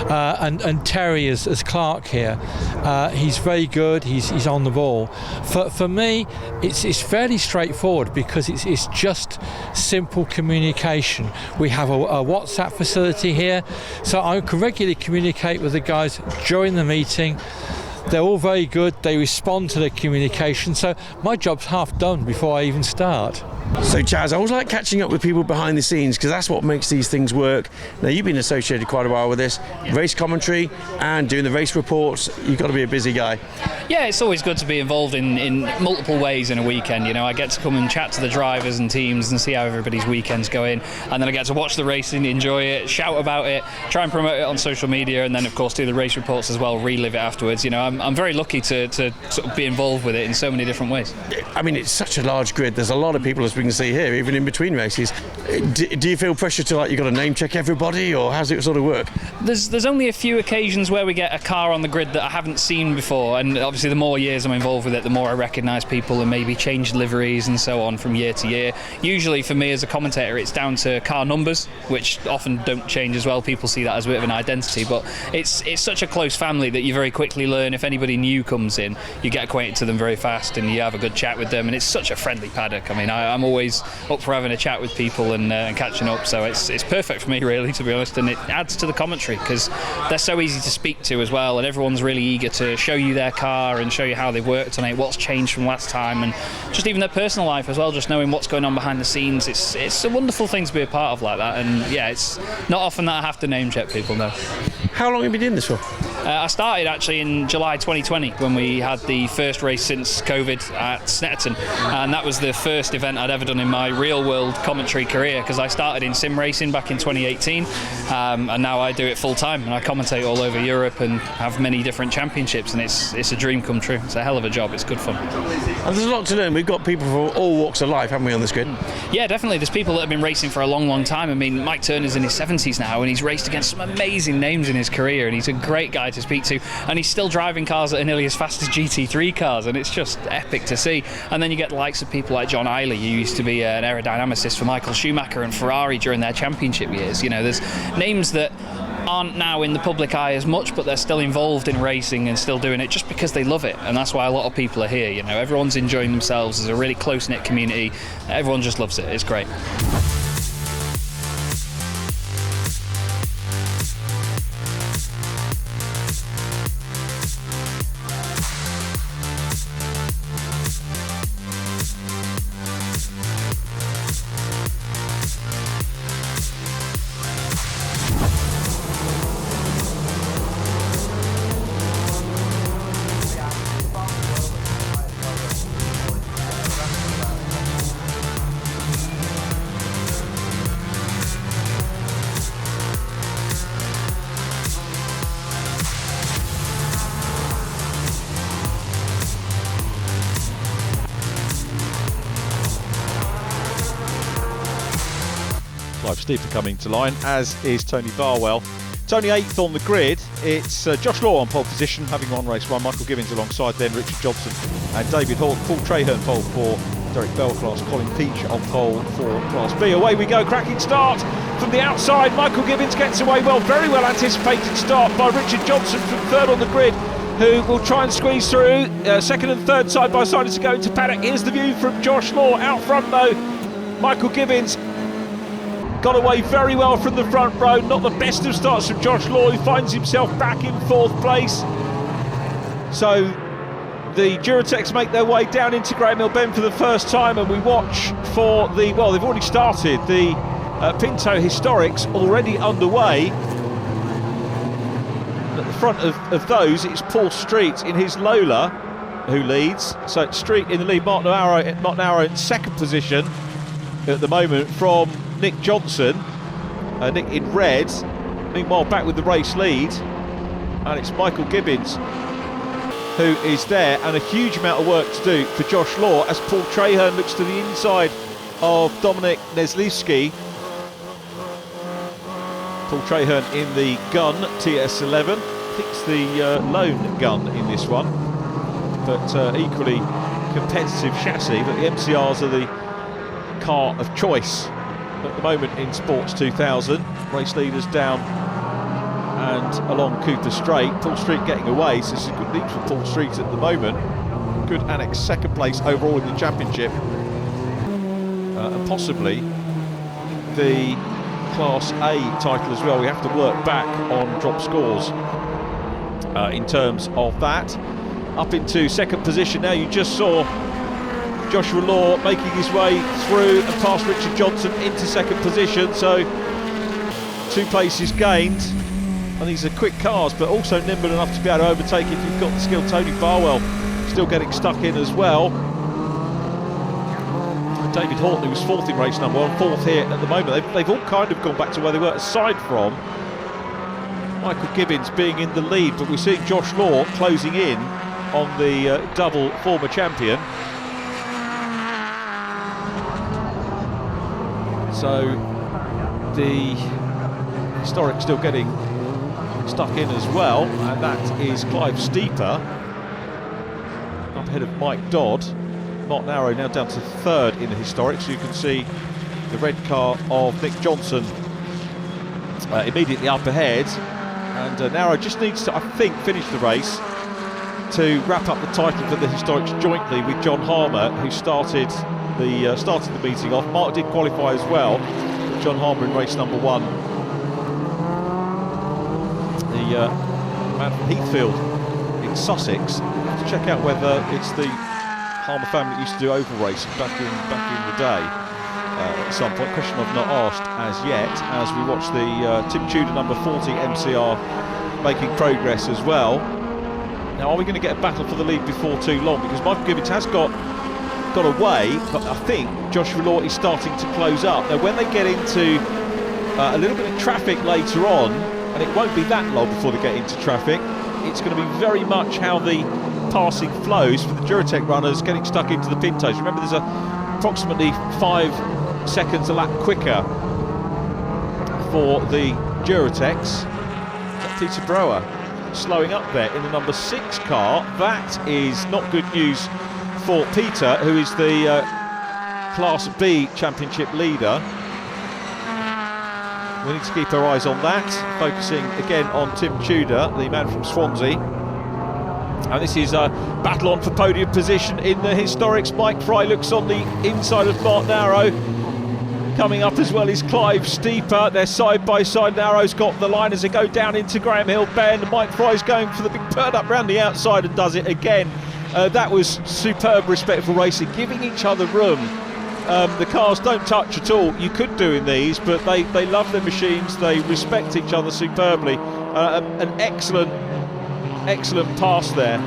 And Terry as Clark here, he's very good. He's on the ball. For me, it's fairly straightforward because it's just simple communication. We have a WhatsApp facility here, so I can regularly communicate with the guys during the meeting. They're all very good. They respond to the communication, so my job's half done before I even start. So Chaz, I always like catching up with people behind the scenes because that's what makes these things work. Now, you've been associated quite a while with this, race commentary and doing the race reports. You've got to be a busy guy. Yeah, it's always good to be involved in multiple ways in a weekend. You know, I get to come and chat to the drivers and teams and see how everybody's weekend's going, and then I get to watch the racing, enjoy it, shout about it, try and promote it on social media, and then of course do the race reports as well, relive it afterwards. You know, I'm very lucky to sort of be involved with it in so many different ways. I mean, it's such a large grid. There's a lot of people, as we can see here, even in between races. Do you feel pressure to, like, you've got to name check everybody, or how's it sort of work? There's only a few occasions where we get a car on the grid that I haven't seen before, and obviously the more years I'm involved with it, the more I recognise people and maybe change liveries and so on from year to year. Usually for me as a commentator, it's down to car numbers, which often don't change as well. People see that as a bit of an identity, but it's such a close family that you very quickly learn. If anybody new comes in, you get acquainted to them very fast and you have a good chat with them, and it's such a friendly paddock. I mean, I'm always up for having a chat with people and catching up, so it's perfect for me, really, to be honest, and it adds to the commentary because they're so easy to speak to as well, and everyone's really eager to show you their car and show you how they've worked on it, what's changed from last time, and just even their personal life as well, just knowing what's going on behind the scenes. It's a wonderful thing to be a part of like that, and yeah, it's not often that I have to name check people, no. How long have you been doing this for? I started actually in July 2020 when we had the first race since COVID at Snetterton, and that was the first event I'd ever done in my real world commentary career, because I started in sim racing back in 2018, and now I do it full time and I commentate all over Europe and have many different championships, and it's a dream come true. It's a hell of a job. It's good fun. And there's a lot to learn. We've got people from all walks of life, haven't we, on this grid? Yeah, definitely. There's people that have been racing for a long time. I mean, Mike Turner's in his 70s now, and he's raced against some amazing names in his career, and he's a great guy to speak to, and he's still driving cars that are nearly as fast as GT3 cars, and it's just epic to see. And then you get the likes of people like John Eiley, who used to be an aerodynamicist for Michael Schumacher and Ferrari during their championship years. You know, there's names that aren't now in the public eye as much, but they're still involved in racing and still doing it just because they love it, and that's why a lot of people are here. You know, everyone's enjoying themselves. There's a really close-knit community. Everyone just loves it. It's great. Clive Steeper coming to line, as is Tony Barwell. Tony 8th on the grid. It's Josh Law on pole position, having won race 1. Michael Gibbins alongside then Richard Johnson and David Horton. Paul Traherne pole for Derek Bell class. Colin Peach on pole for Class B. Away we go, cracking start from the outside. Michael Gibbins gets away well. Very well anticipated start by Richard Johnson from third on the grid, who will try and squeeze through. Second and third side by side as to go into paddock. Here's the view from Josh Law. Out front though, Michael Gibbins got away very well from the front row. Not the best of starts from Josh Law, who finds himself back in fourth place. So the Duratec's make their way down into Graham Hill Bend for the first time, and we watch for the, well, they've already started. The Pinto Historics already underway. At the front of those, it's Paul Street in his Lola who leads. So Street in the lead, Martin Arrow in second position at the moment from Nick Johnson, Nick in red. Meanwhile, back with the race lead, and it's Michael Gibbins who is there, and a huge amount of work to do for Josh Law as Paul Traherne looks to the inside of Dominic Neslewski, Paul Traherne in the Gun TS11. I think it's the lone Gun in this one, but equally competitive chassis. But the MCRs are the car of choice at the moment in Sports 2000. Race leaders down and along Cooper Straight. Paul Street getting away, so this is a good lead for Paul Street at the moment. Good annex second place overall in the championship, and possibly the Class A title as well. We have to work back on drop scores in terms of that. Up into second position now. You just saw Joshua Law making his way through and past Richard Johnson into second position, so 2 places gained. And these are quick cars, but also nimble enough to be able to overtake if you've got the skill. Tony Barwell still getting stuck in as well. David Horton, who was 4th in race number 1, 4th here at the moment. They've all kind of gone back to where they were, aside from Michael Gibbins being in the lead, but we're seeing Josh Law closing in on the double former champion. So the Historic still getting stuck in as well, and that is Clive Steeper up ahead of Mike Dodd. Mark Narrow now down to 3rd in the Historic, so you can see the red car of Nick Johnson immediately up ahead, and Narrow just needs to, I think, finish the race to wrap up the title for the Historics jointly with John Harmer, who started the meeting off. Mark did qualify as well, John Harmer in race number 1. The man from Heathfield in Sussex. To check out whether it's the Harmer family that used to do oval racing back in the day at some point. Question I've not asked as yet, as we watch the Tim Tudor number 40 MCR making progress as well. Now, are we going to get a battle for the lead before too long? Because Michael Gibbins has got away, but I think Joshua Law is starting to close up. Now, when they get into a little bit of traffic later on, and it won't be that long before they get into traffic, it's going to be very much how the passing flows for the Duratec runners getting stuck into the Pintos. Remember, there's approximately 5 seconds a lap quicker for the Duratecs. Peter Brower slowing up there in the number 6 car. That is not good news for Peter, who is the Class B championship leader. We need to keep our eyes on that, focusing again on Tim Tudor, the man from Swansea. And this is a battle on for podium position in the Historics. Mike Fry looks on the inside of Mark Narrow. Coming up as well is Clive Steeper. They're side by side. Narrow's got the line as they go down into Graham Hill Bend. Mike Fry's going for the big turn up round the outside and does it again. That was superb, respectful racing, giving each other room. The cars don't touch at all. You could do in these, but they love their machines. They respect each other superbly. An excellent pass there.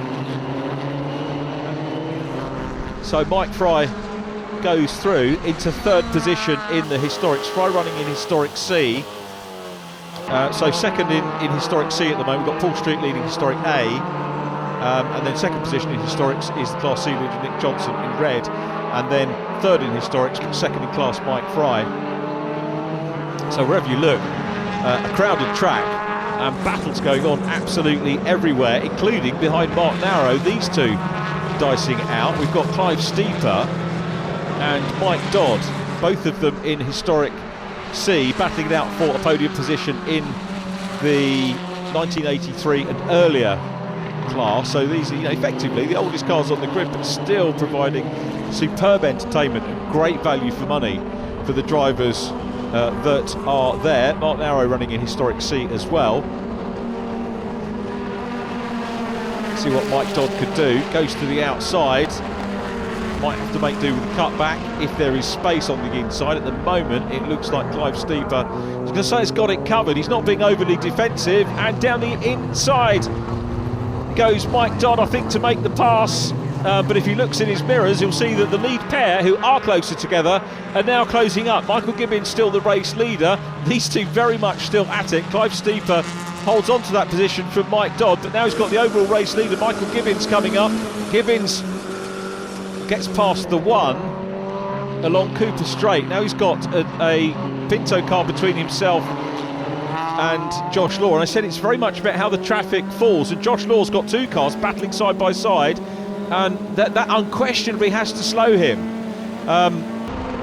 So Mike Fry goes through into 3rd position in the Historics. Fry running in Historic C. So 2nd in Historic C at the moment. We've got Paul Street leading Historic A. And then 2nd position in Historics is the Class C leader Nick Johnson in red. And then 3rd in Historics, but 2nd in class Mike Fry. So wherever you look, a crowded track and battles going on absolutely everywhere, including behind Mark Narrow. These two dicing out. We've got Clive Steeper and Mike Dodd, both of them in Historic C, battling it out for a podium position in the 1983 and earlier class. So these are effectively the oldest cars on the grid, but still providing superb entertainment and great value for money for the drivers that are there. Mark Narrow running in Historic C as well. See what Mike Dodd could do. Goes to the outside. Might have to make do with the cutback if there is space on the inside. At the moment, it looks like Clive Steeper, I was going to say, has got it covered. He's not being overly defensive. And down the inside goes Mike Dodd, I think, to make the pass. But if he looks in his mirrors, he'll see that the lead pair, who are closer together, are now closing up. Michael Gibbins still the race leader. These two very much still at it. Clive Steeper holds on to that position from Mike Dodd, but now he's got the overall race leader, Michael Gibbins, coming up. Gibbins gets past the 1 along Cooper Straight. Now he's got a Pinto car between himself and Josh Law, and I said it's very much about how the traffic falls, and Josh Law's got two cars battling side by side, and that unquestionably has to slow him.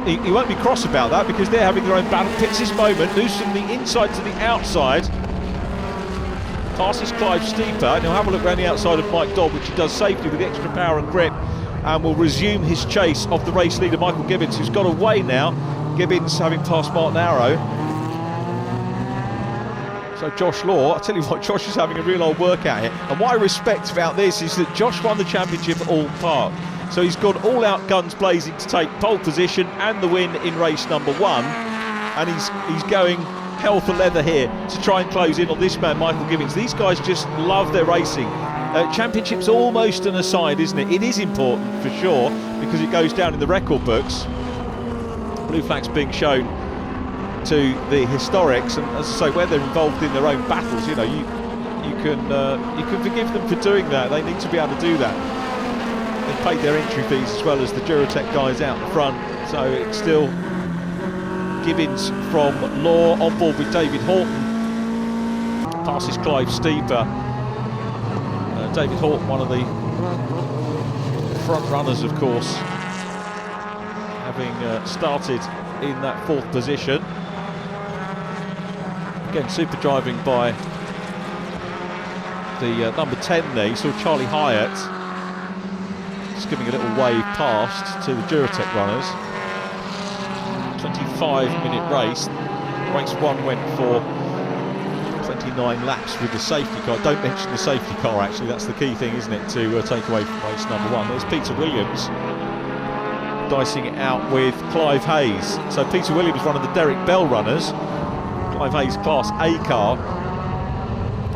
He won't be cross about that because they're having their own battle. Picks his moment, moves from the inside to the outside, passes Clive Steeper, and he'll have a look around the outside of Mike Dodd, which he does safely with the extra power and grip, and will resume his chase of the race leader Michael Gibbins, who's got away now. Gibbins having passed Martin Arrow. So Josh Law, I tell you what, Josh is having a real old workout here, and what I respect about this is that Josh won the championship at All Park, so he's gone all out guns blazing to take pole position and the win in race number 1, and he's going hell for leather here to try and close in on this man Michael Gibbins. These guys just love their racing. Championship's almost an aside, isn't it? It is important for sure because it goes down in the record books. Blue flags being shown to the historics, and as I say, where they're involved in their own battles, you know, you can forgive them for doing that. They need to be able to do that. They've paid their entry fees as well as the Duratec guys out the front, so it's still Gibbins from Law on board with David Horton. Passes Clive Steeper. David Horton, one of the front runners, of course, having started in that 4th position. Again, super driving by the number 10 there. You saw Charlie Hyatt just giving a little wave past to the Duratec runners. 25-minute race. Race 1 went for 29 laps with the safety car. Don't mention the safety car, actually. That's the key thing, isn't it, to take away from race number 1. There's Peter Williams dicing it out with Clive Hayes. So Peter Williams, one of the Derek Bell runners. Clive Hayes, Class A car.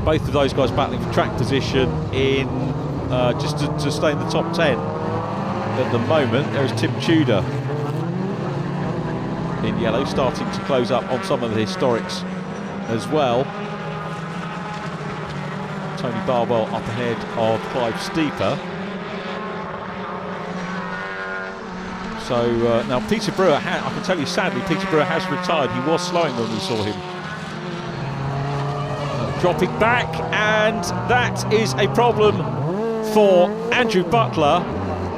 Both of those guys battling for track position in just to stay in the top 10 at the moment. There's Tim Tudor in yellow, starting to close up on some of the historics as well. Tony Barwell up ahead of Clive Steeper. So now Peter Brewer, I can tell you sadly, Peter Brewer has retired. He was slowing when we saw him. Dropping back, and that is a problem for Andrew Butler.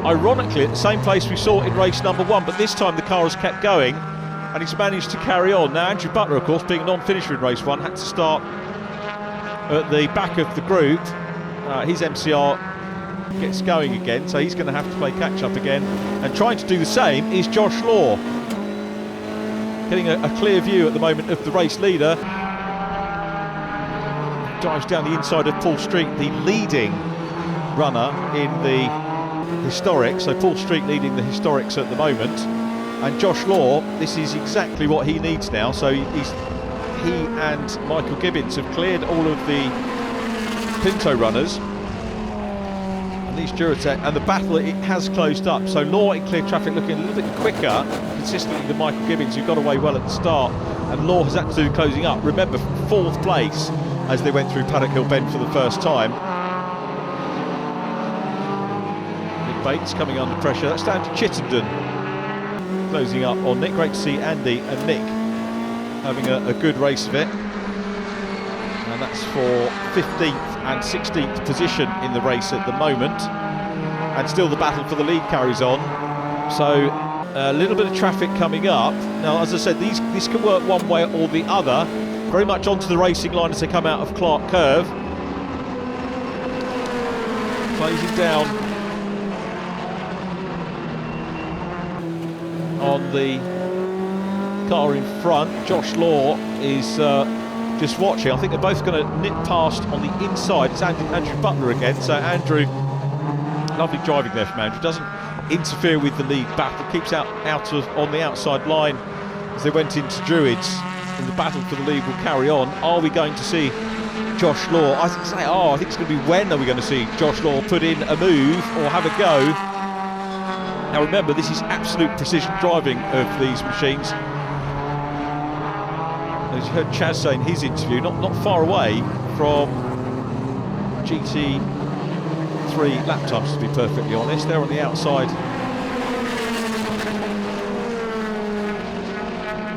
Ironically, at the same place we saw in race number 1, but this time the car has kept going, and he's managed to carry on. Now Andrew Butler, of course, being a non-finisher in race 1, had to start at the back of the group. His MCR gets going again, so he's going to have to play catch-up again. And trying to do the same is Josh Law. Getting a clear view at the moment of the race leader. Dives down the inside of Paul Street, the leading runner in the historics. So Paul Street leading the historics at the moment. And Josh Law, this is exactly what he needs now. So he and Michael Gibbins have cleared all of the Pinto runners. And these Duratec, and the battle, it has closed up. So Law in clear traffic, looking a little bit quicker consistently than Michael Gibbins, who got away well at the start. And Law has had to do closing up. Remember, 4th place as they went through Paddock Hill Bend for the first time. Nick Bates coming under pressure. That's down to Chittenden closing up on Nick. Great to see Andy and Nick having a good race of it. And that's for 15th and 16th position in the race at the moment. And still the battle for the lead carries on. So a little bit of traffic coming up. Now, as I said, this can work one way or the other. Very much onto the racing line as they come out of Clark Curve. Closing down on the car in front. Josh Law is just watching. I think they're both going to nip past on the inside. It's Andrew Butler again. So Andrew, lovely driving there from Andrew. Doesn't interfere with the lead battle. Keeps out on the outside line as they went into Druids. And the battle for the lead will carry on. Are we going to see Josh Law? I think it's going to be when are we going to see Josh Law put in a move or have a go. Now remember, this is absolute precision driving of these machines. As you heard Chaz say in his interview, not far away from GT3 lap times, to be perfectly honest. They're on the outside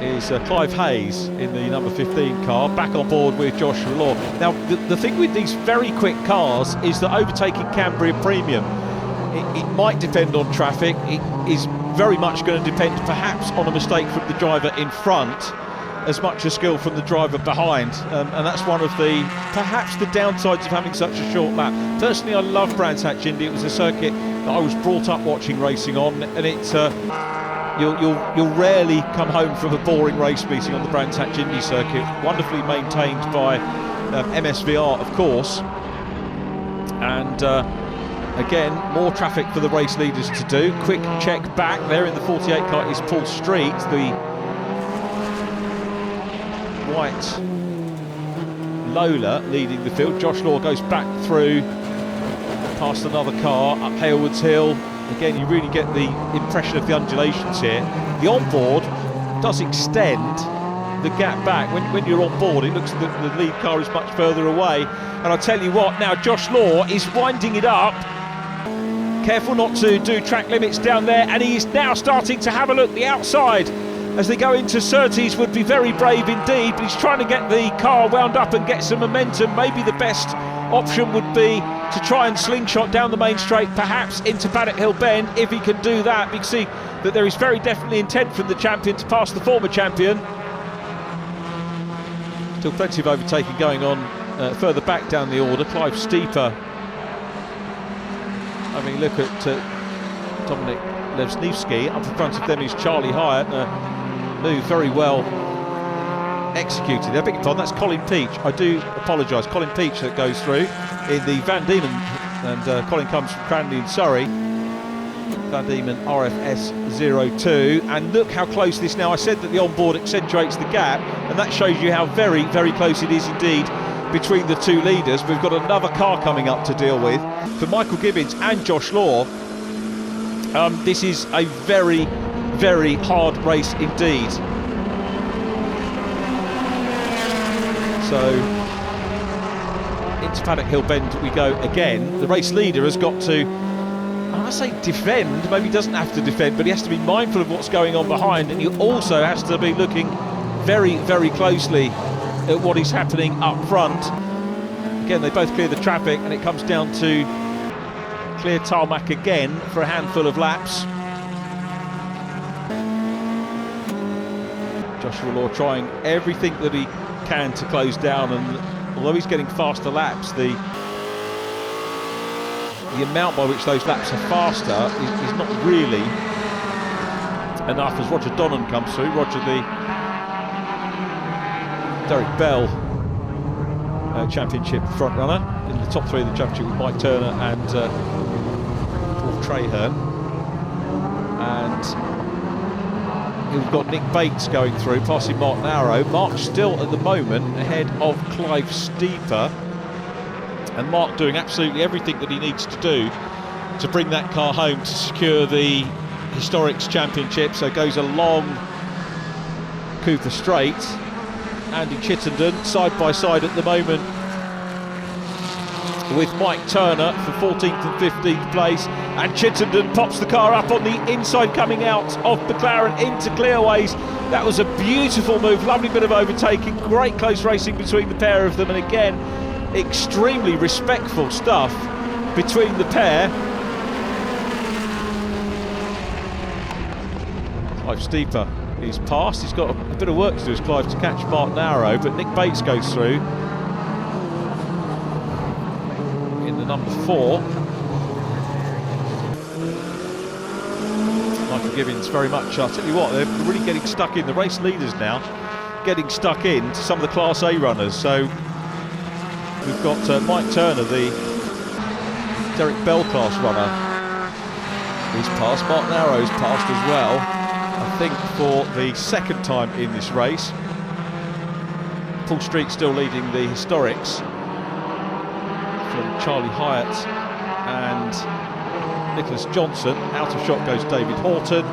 is Clive Hayes in the number 15 car, back on board with Joshua Law. Now, the thing with these very quick cars is that overtaking can be a premium. It might depend on traffic. It is very much going to depend perhaps on a mistake from the driver in front as much as skill from the driver behind, and that's one of perhaps the downsides of having such a short lap. Personally, I love Brands Hatch Indy. It was a circuit that I was brought up watching racing on, and it's you'll rarely come home from a boring race meeting on the Brands Hatch Indy circuit. Wonderfully maintained by MSVR, of course, and again, more traffic for the race leaders to do. Quick check back there in the 48 car is Paul Street, the white Lola leading the field. Josh Law goes back through past another car up Hayward's Hill. Again, you really get the impression of the undulations here. The onboard does extend the gap back. When you're on board, it looks that the lead car is much further away. And I tell you what, now Josh Law is winding it up. Careful not to do track limits down there, and he is now starting to have a look the outside as they go into Surtees. Would be very brave indeed, but he's trying to get the car wound up and get some momentum. Maybe the best option would be to try and slingshot down the main straight, perhaps into Paddock Hill Bend. If he can do that, we can see that there is very definitely intent from the champion to pass the former champion. Still plenty of overtaking going on further back down the order. Clive Steeper having a look at Dominic Lewski. Up in front of them is Charlie Hyatt. Move very well executed. I beg your pardon, that's Colin Peach. I do apologise. Colin Peach that goes through in the Van Diemen, and Colin comes from Cranley in Surrey. Van Diemen RFS 02, and look how close this now. I said that the onboard accentuates the gap, and that shows you how very, very close it is indeed between the two leaders. We've got another car coming up to deal with for Michael Gibbins and Josh Law. This is a very, very hard race indeed. So into Paddock Hill Bend we go again. The race leader has got to, I say defend, maybe he doesn't have to defend, but he has to be mindful of what's going on behind, and he also has to be looking very, very closely at what is happening up front. Again, they both clear the traffic, and it comes down to clear tarmac again for a handful of laps. Joshua Law trying everything that he can to close down, and although he's getting faster laps, the amount by which those laps are faster is not really enough as Roger Donnan comes through. Roger, the Derek Bell Championship front runner in the top three of the championship with Mike Turner and Paul Traherne, and we've got Nick Bates going through, passing Mark Narrow. Mark still at the moment ahead of Clive Steeper, and Mark doing absolutely everything that he needs to do to bring that car home to secure the Historics Championship. So goes along Cooper Straight. Andy Chittenden side by side at the moment with Mike Turner for 14th and 15th place, and Chittenden pops the car up on the inside coming out of McLaren into clearways. That was a beautiful move, lovely bit of overtaking, great close racing between the pair of them, and again extremely respectful stuff between the pair. Clive Steeper is past, he's got a bit of work to do as Clive to catch Mark Narrow, but Nick Bates goes through in the number 4. Michael Gibbins very much, I'll tell you what, they're really getting stuck in, the race leaders now getting stuck in to some of the Class A runners. So we've got Mike Turner, the Derek Bell class runner, he's passed. Mark Narrow's passed as well, I think for the second time in this race. Paul Street still leading the Historics from Charlie Hyatt and Nicholas Johnson. Out of shot goes David Horton.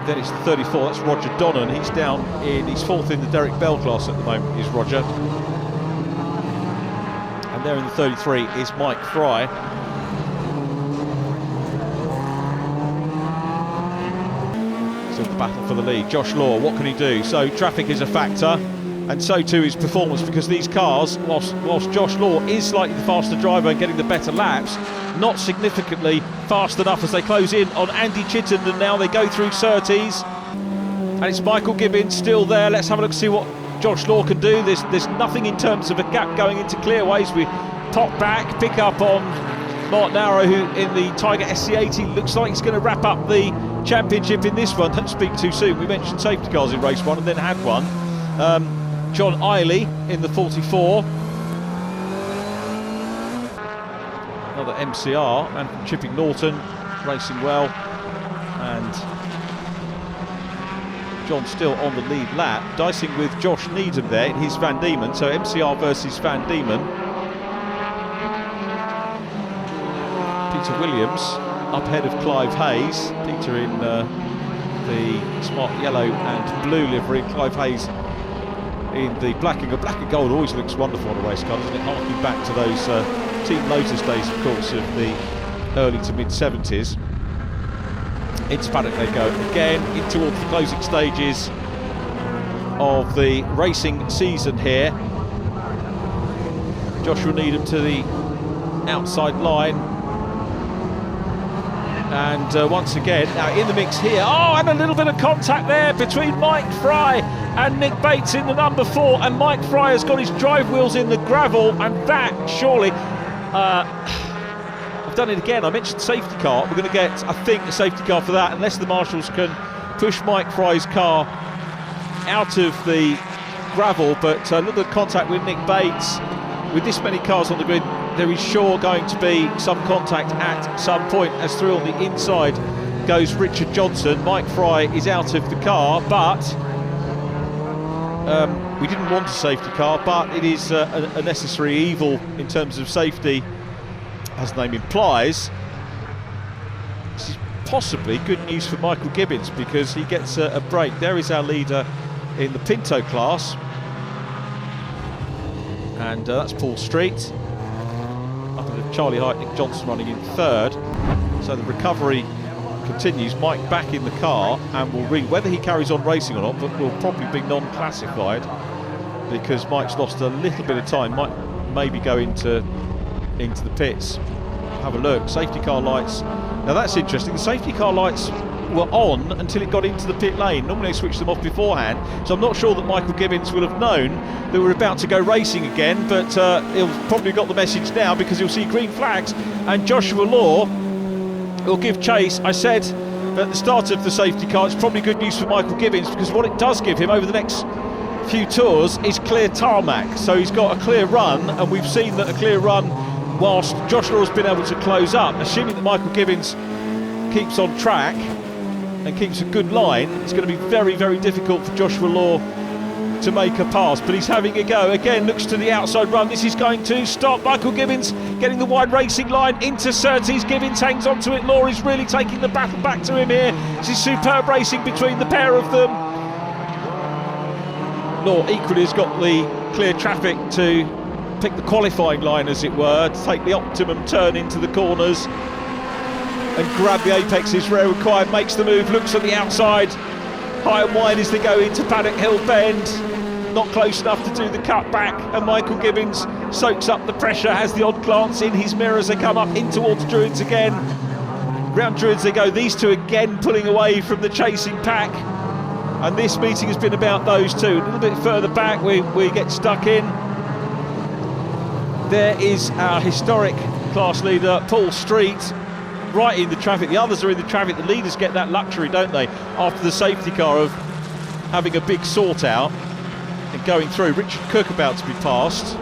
Then it's the 34, that's Roger Donnan. He's down in, he's 4th in the Derek Bell class at the moment, is Roger. And there in the 33 is Mike Fry. battle for the lead. Josh Law, what can he do? So traffic is a factor, and so too is performance, because these cars, whilst Josh Law is slightly the faster driver and getting the better laps, not significantly fast enough as they close in on Andy Chittenden, and now they go through Surtees. And it's Michael Gibbins still there. Let's have a look, see what Josh Law can do. There's nothing in terms of a gap going into clearways. We pop back, pick up on Mark Narrow, who in the Tiger SC80 looks like he's going to wrap up the championship in this one. Don't speak too soon. We mentioned safety cars in race 1 and then had one. John Eiley in the 44. Another MCR, man from Chipping Norton, racing well. And John still on the lead lap, dicing with Josh Needham there in his Van Diemen. So MCR versus Van Diemen. Peter Williams up ahead of Clive Hayes. Peter in the smart yellow and blue livery. Clive Hayes in the black and gold. Always looks wonderful on a race car, doesn't it? Harking back to those Team Lotus days, of course, of the early to mid 70s. Into paddock they go again, in towards the closing stages of the racing season here. Joshua Needham to the outside line, and once again now in the mix here. Oh, and a little bit of contact there between Mike Fry and Nick Bates in the number 4, and Mike Fry has got his drive wheels in the gravel, and that surely I've done it again. I mentioned safety car. We're going to get, I think, a safety car for that, unless the marshals can push Mike Fry's car out of the gravel. But a little bit of contact with Nick Bates. With this many cars on the grid, there is sure going to be some contact at some point, as through on the inside goes Richard Johnson. Mike Fry is out of the car, but we didn't want a safety car, but it is a necessary evil in terms of safety, as the name implies. This is possibly good news for Michael Gibbins, because he gets a break. There is our leader in the Pinto class, and that's Paul Street. Up at Charlie Height, Nick Johnson running in 3rd. So the recovery continues. Mike back in the car, and will read whether he carries on racing or not, but will probably be non-classified, because Mike's lost a little bit of time. Might maybe go into the pits. Have a look. Safety car lights. Now that's interesting. The safety car lights were on until it got into the pit lane. Normally they switch them off beforehand, so I'm not sure that Michael Gibbins will have known that we're about to go racing again, but he'll probably got the message now, because he'll see green flags, and Joshua Law will give chase. I said at the start of the safety car, it's probably good news for Michael Gibbins, because what it does give him over the next few tours is clear tarmac. So he's got a clear run, and we've seen that a clear run whilst Josh Law's been able to close up. Assuming that Michael Gibbins keeps on track and keeps a good line, it's going to be very, very difficult for Joshua Law to make a pass, but he's having a go. Again, looks to the outside run. This is going to stop. Michael Gibbins getting the wide racing line into Surtees. Gibbins hangs on to it. Law is really taking the battle back to him here. This is superb racing between the pair of them. Law equally has got the clear traffic to pick the qualifying line, as it were, to take the optimum turn into the corners and grab the apexes where required. Makes the move, looks at the outside, high and wide as they go into Paddock Hill Bend. Not close enough to do the cut back, and Michael Gibbins soaks up the pressure, has the odd glance in his mirror as they come up in towards Druids again. Round Druids they go, these two again pulling away from the chasing pack, and this meeting has been about those two. A little bit further back we get stuck in. There is our historic class leader, Paul Street, right in the traffic. The others are in the traffic. The leaders get that luxury, don't they, after the safety car, of having a big sort out and going through. Richard Cook about to be passed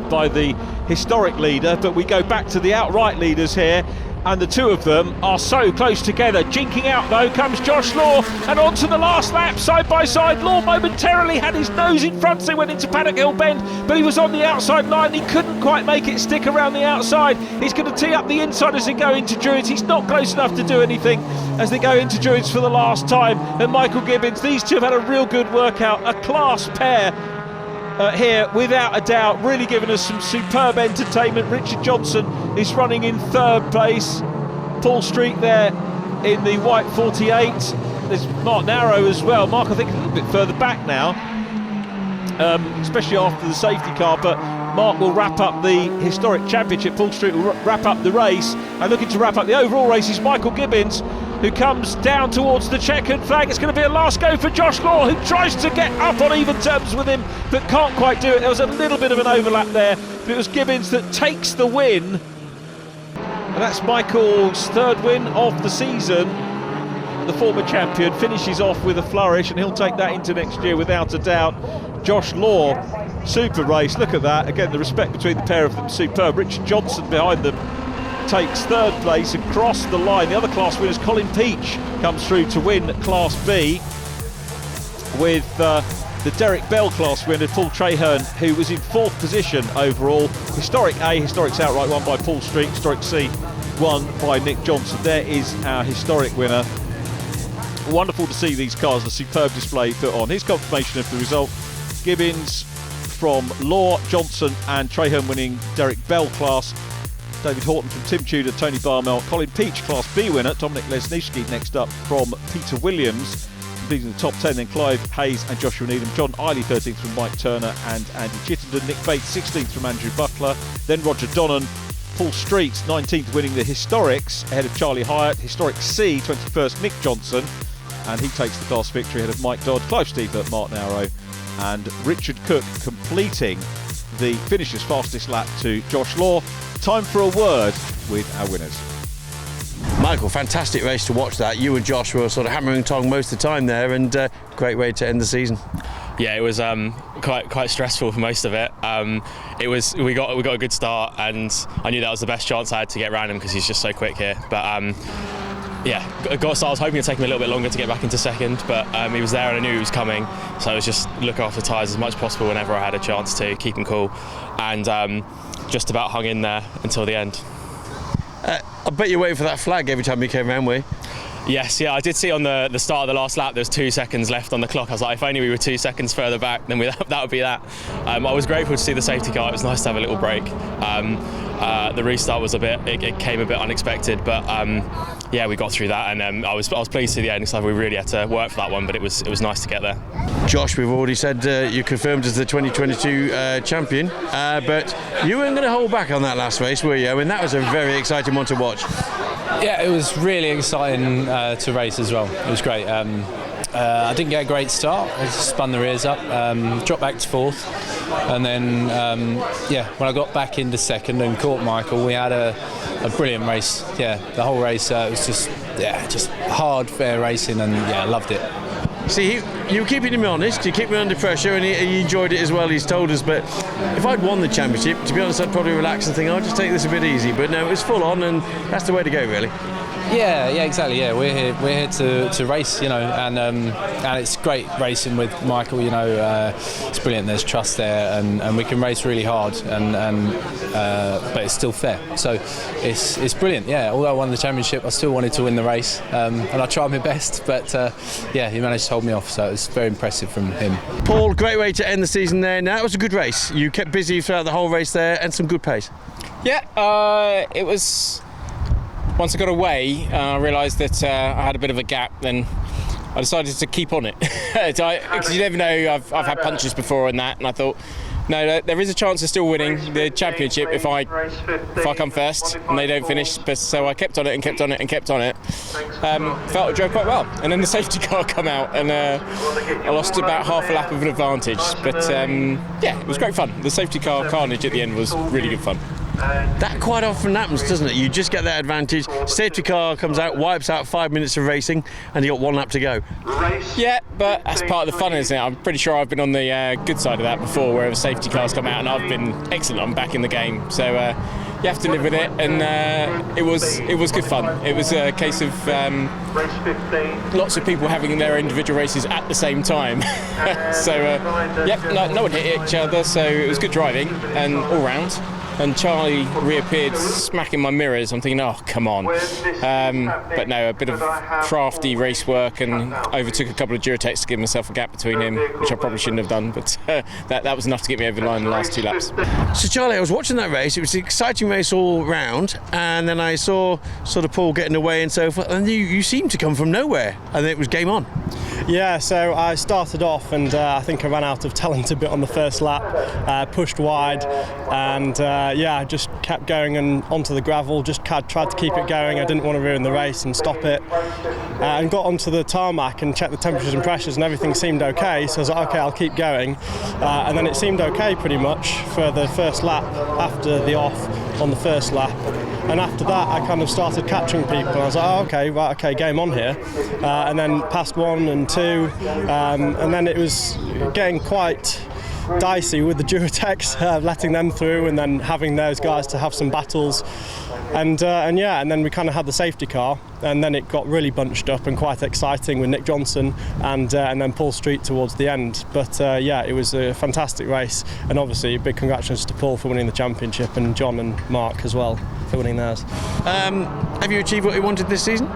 by the historic leader, but we go back to the outright leaders here, and the two of them are so close together. Jinking out though comes Josh Law, and on to the last lap, side by side. Law momentarily had his nose in front as they went into Paddock Hill Bend, but he was on the outside line. He couldn't quite make it stick around the outside. He's going to tee up the inside as they go into Druids. He's not close enough to do anything as they go into Druids for the last time. And Michael Gibbins, these two have had a real good workout, a class pair here without a doubt, really giving us some superb entertainment. Richard Johnson is running in 3rd place. Paul Street there in the white 48. there's Mark Narrow as well. Mark, I think, a little bit further back now, especially after the safety car, but Mark will wrap up the historic championship. Paul Street will wrap up the race, and looking to wrap up the overall race is Michael Gibbins, who comes down towards the checkered flag. It's going to be a last go for Josh Law, who tries to get up on even terms with him but can't quite do it. There was a little bit of an overlap there, but it was Gibbins that takes the win, and that's Michael's third win of the season. The former champion finishes off with a flourish, and he'll take that into next year without a doubt. Josh Law, super race, look at that. Again, the respect between the pair of them, superb. Richard Johnson behind them takes third place and crossed the line. The other class winners, Colin Peach comes through to win Class B, with the Derek Bell class winner, Paul Traherne, who was in fourth position overall. Historic A, Historics outright won by Paul Street. Historic C won by Nick Johnson. There is our historic winner. Wonderful to see these cars, a superb display put on. Here's confirmation of the result. Gibbins from Law, Johnson and Traherne winning Derek Bell class. David Horton from Tim Tudor, Tony Barmel, Colin Peach class B winner. Dominic Lesniewski next up from Peter Williams, completing the top 10. Then Clive Hayes and Joshua Needham. John Eiley 13th from Mike Turner and Andy Chittenden. Nick Bates 16th from Andrew Butler. Then Roger Donnan. Paul Street 19th winning the Historics ahead of Charlie Hyatt. Historic C 21st Nick Johnson, and he takes the class victory ahead of Mike Dodd, Clive Steeper, Mark Narrow and Richard Cook, completing the finisher's fastest lap to Josh Law. Time for a word with our winners. Michael, fantastic race to watch that. You and Josh were sort of hammering tongue most of the time there, and great way to end the season. Yeah, it was quite stressful for most of it. We got a good start, and I knew that was the best chance I had to get around him because he's just so quick here. But yeah, got a start. I was hoping it'd take him a little bit longer to get back into second, but he was there and I knew he was coming, so I was just looking after tyres as much as possible whenever I had a chance to keep him cool, and just about hung in there until the end. I bet you're waiting for that flag every time you came around, were you? Yes, yeah, I did see on the start of the last lap there was 2 seconds left on the clock. I was like, if only we were 2 seconds further back, then that would be that. I was grateful to see the safety car. It was nice to have a little break. The restart was it came a bit unexpected, but yeah, we got through that, and I was pleased to the end. So we really had to work for that one, but it was nice to get there. Josh, we've already said you confirmed as the 2022 champion, but you weren't going to hold back on that last race, were you? I mean, that was a very exciting one to watch. Yeah, it was really exciting to race as well. It was great. I didn't get a great start. I spun the rears up, dropped back to fourth, and then when I got back into second and caught Michael, we had a brilliant race. Yeah, the whole race was just hard, fair racing, and I loved it. See, you were keeping him honest, you keep him under pressure, and he enjoyed it as well, he's told us. But if I'd won the championship, to be honest, I'd probably relax and think, I'll just take this a bit easy. But no, it was full on, and that's the way to go, really. Yeah, exactly. Yeah, we're here to race, and it's great racing with Michael. It's brilliant. There's trust there, and we can race really hard, but it's still fair. So it's brilliant. Yeah, although I won the championship, I still wanted to win the race, and I tried my best. But he managed to hold me off. So it was very impressive from him. Paul, great way to end the season there. Now, that was a good race. You kept busy throughout the whole race there, and some good pace. Yeah, It was. Once I got away, I realised that I had a bit of a gap. Then I decided to keep on it because you never know. I've had punches before and that, and I thought, no, there is a chance of still winning the championship if I come first and they don't finish. But so I kept on it and kept on it and kept on it. Felt it drove quite well, and then the safety car come out, and I lost about half a lap of an advantage. But it was great fun. The safety car carnage at the end was really good fun. That quite often happens, doesn't it? You just get that advantage. Safety car comes out, wipes out 5 minutes of racing, and you got 1 lap to go. Yeah, but that's part of the fun, isn't it? I'm pretty sure I've been on the good side of that before, where the safety cars come out, and I've been excellent. I'm back in the game, so you have to live with it. And it was good fun. It was a case of lots of people having their individual races at the same time. So no one hit each other, so it was good driving and all round. and Charlie reappeared smacking my mirrors. I'm thinking, oh, come on. But no, a bit of crafty race work, and overtook a couple of Duratec's to give myself a gap between him, which I probably shouldn't have done, but that was enough to get me over the line in the last 2 laps. So Charlie, I was watching that race. It was an exciting race all round, and then I saw sort of Paul getting away and so forth, and you seemed to come from nowhere, and it was game on. Yeah, so I started off, and I think I ran out of talent a bit on the first lap, pushed wide, and I just kept going and onto the gravel, just tried to keep it going. I didn't want to ruin the race and stop it, and got onto the tarmac and checked the temperatures and pressures, and everything seemed okay, so I was like, okay, I'll keep going, and then it seemed okay pretty much for the first lap after the off on the first lap. And after that, I kind of started catching people. I was like, oh, okay, game on here. And then past 1 and 2, and then it was getting quite dicey with the Duratec's, letting them through, and then having those guys to have some battles. And then we kind of had the safety car, and then it got really bunched up and quite exciting with Nick Johnson and then Paul Street towards the end. But it was a fantastic race, and obviously big congratulations to Paul for winning the championship, and John and Mark as well for winning theirs. Have you achieved what you wanted this season?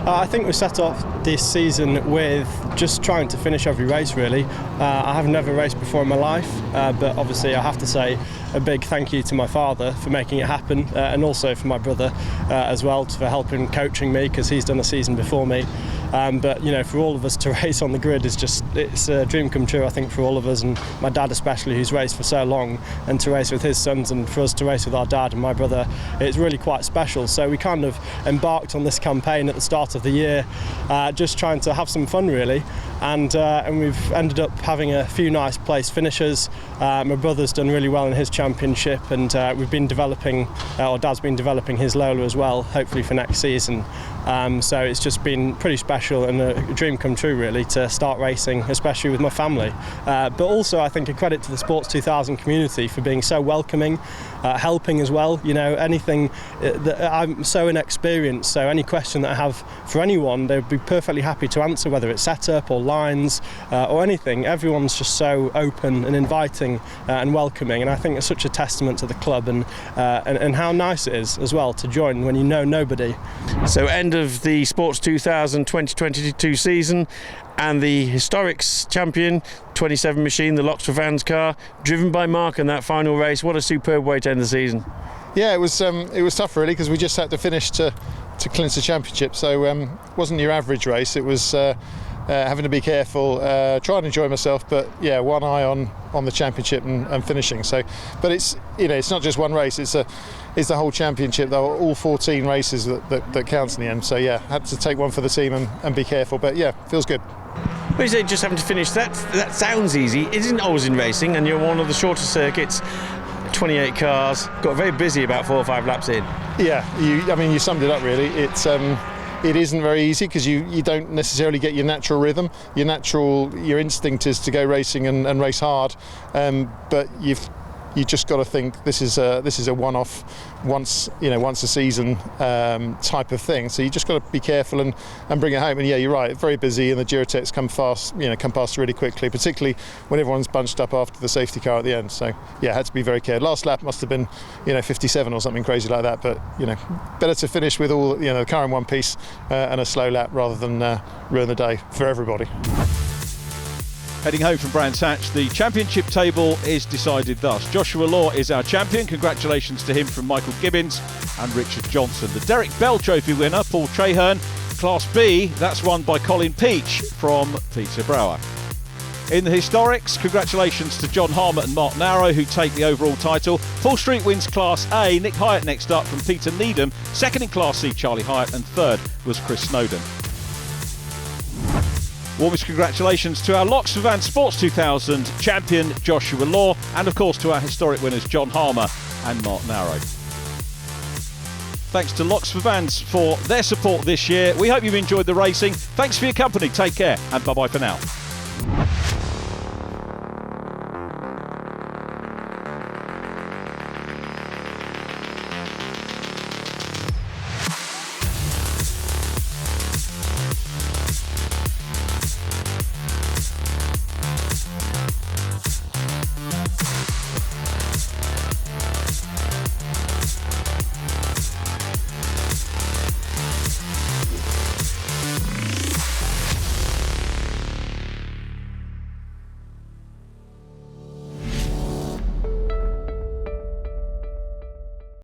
I think we set off this season with just trying to finish every race, really. I have never raced before in my life, but obviously I have to say a big thank you to my father for making it happen, and also for my brother as well for helping coaching me, because he's done a season before me. But for all of us to race on the grid it's a dream come true, I think, for all of us, and my dad especially, who's raced for so long, and to race with his sons, and for us to race with our dad and my brother, it's really quite special. So we kind of embarked on this campaign at the start of the year, just trying to have some fun, really, and we've ended up having a few nice place finishes. My brother's done really well in his championship, and we've been developing, or Dad's been developing his Lola as well, hopefully for next season. So it's just been pretty special and a dream come true, really, to start racing, especially with my family. But also, I think a credit to the Sports 2000 community for being so welcoming, helping as well. Anything that I'm so inexperienced, so any question that I have for anyone, they'd be perfectly happy to answer, whether it's setup or lines or anything. Everyone's just so open and inviting and welcoming, and I think it's such a testament to the club and how nice it is as well to join when you know nobody. So end of the Sports 2000 2022 season, and the Historics champion 27 machine, the Lox for Vans car, driven by Mark in that final race. What a superb way to end the season. Yeah, it was tough, really, because we just had to finish to clinch the championship, so it wasn't your average race. It was having to be careful, try and enjoy myself, but yeah, one eye on the championship and finishing. So, but it's not just one race, it's the whole championship. There were all 14 races that counts in the end. So yeah, had to take one for the team and be careful, but yeah, feels good. Well, you say just having to finish, that sounds easy. It isn't always in racing, and you're one of the shorter circuits, 28 cars, got very busy about 4 or 5 laps in. Yeah, you summed it up, really. It isn't very easy, because you don't necessarily get your natural rhythm. Your instinct is to go racing and race hard, but you just got to think this is a one-off, once a season type of thing. So you just got to be careful and bring it home. And yeah, you're right, very busy, and the Duratec's come past really quickly, particularly when everyone's bunched up after the safety car at the end. So yeah, had to be very careful. Last lap must have been 57 or something crazy like that. But better to finish with all the car in one piece and a slow lap rather than ruin the day for everybody. Heading home from Brands Hatch, the championship table is decided thus. Joshua Law is our champion. Congratulations to him from Michael Gibbins and Richard Johnson. The Derek Bell Trophy winner, Paul Traherne, Class B, that's won by Colin Peach from Peter Brower. In the Historics, congratulations to John Harmer and Mark Narrow, who take the overall title. Paul Street wins Class A. Nick Hyatt next up from Peter Needham. Second in Class C, Charlie Hyatt, and third was Chris Snowden. Warmest congratulations to our Lox for Vans Sports 2000 champion Joshua Law, and of course to our historic winners John Harmer and Mark Narrow. Thanks to Lox for Vans for their support this year. We hope you've enjoyed the racing. Thanks for your company. Take care, and bye-bye for now.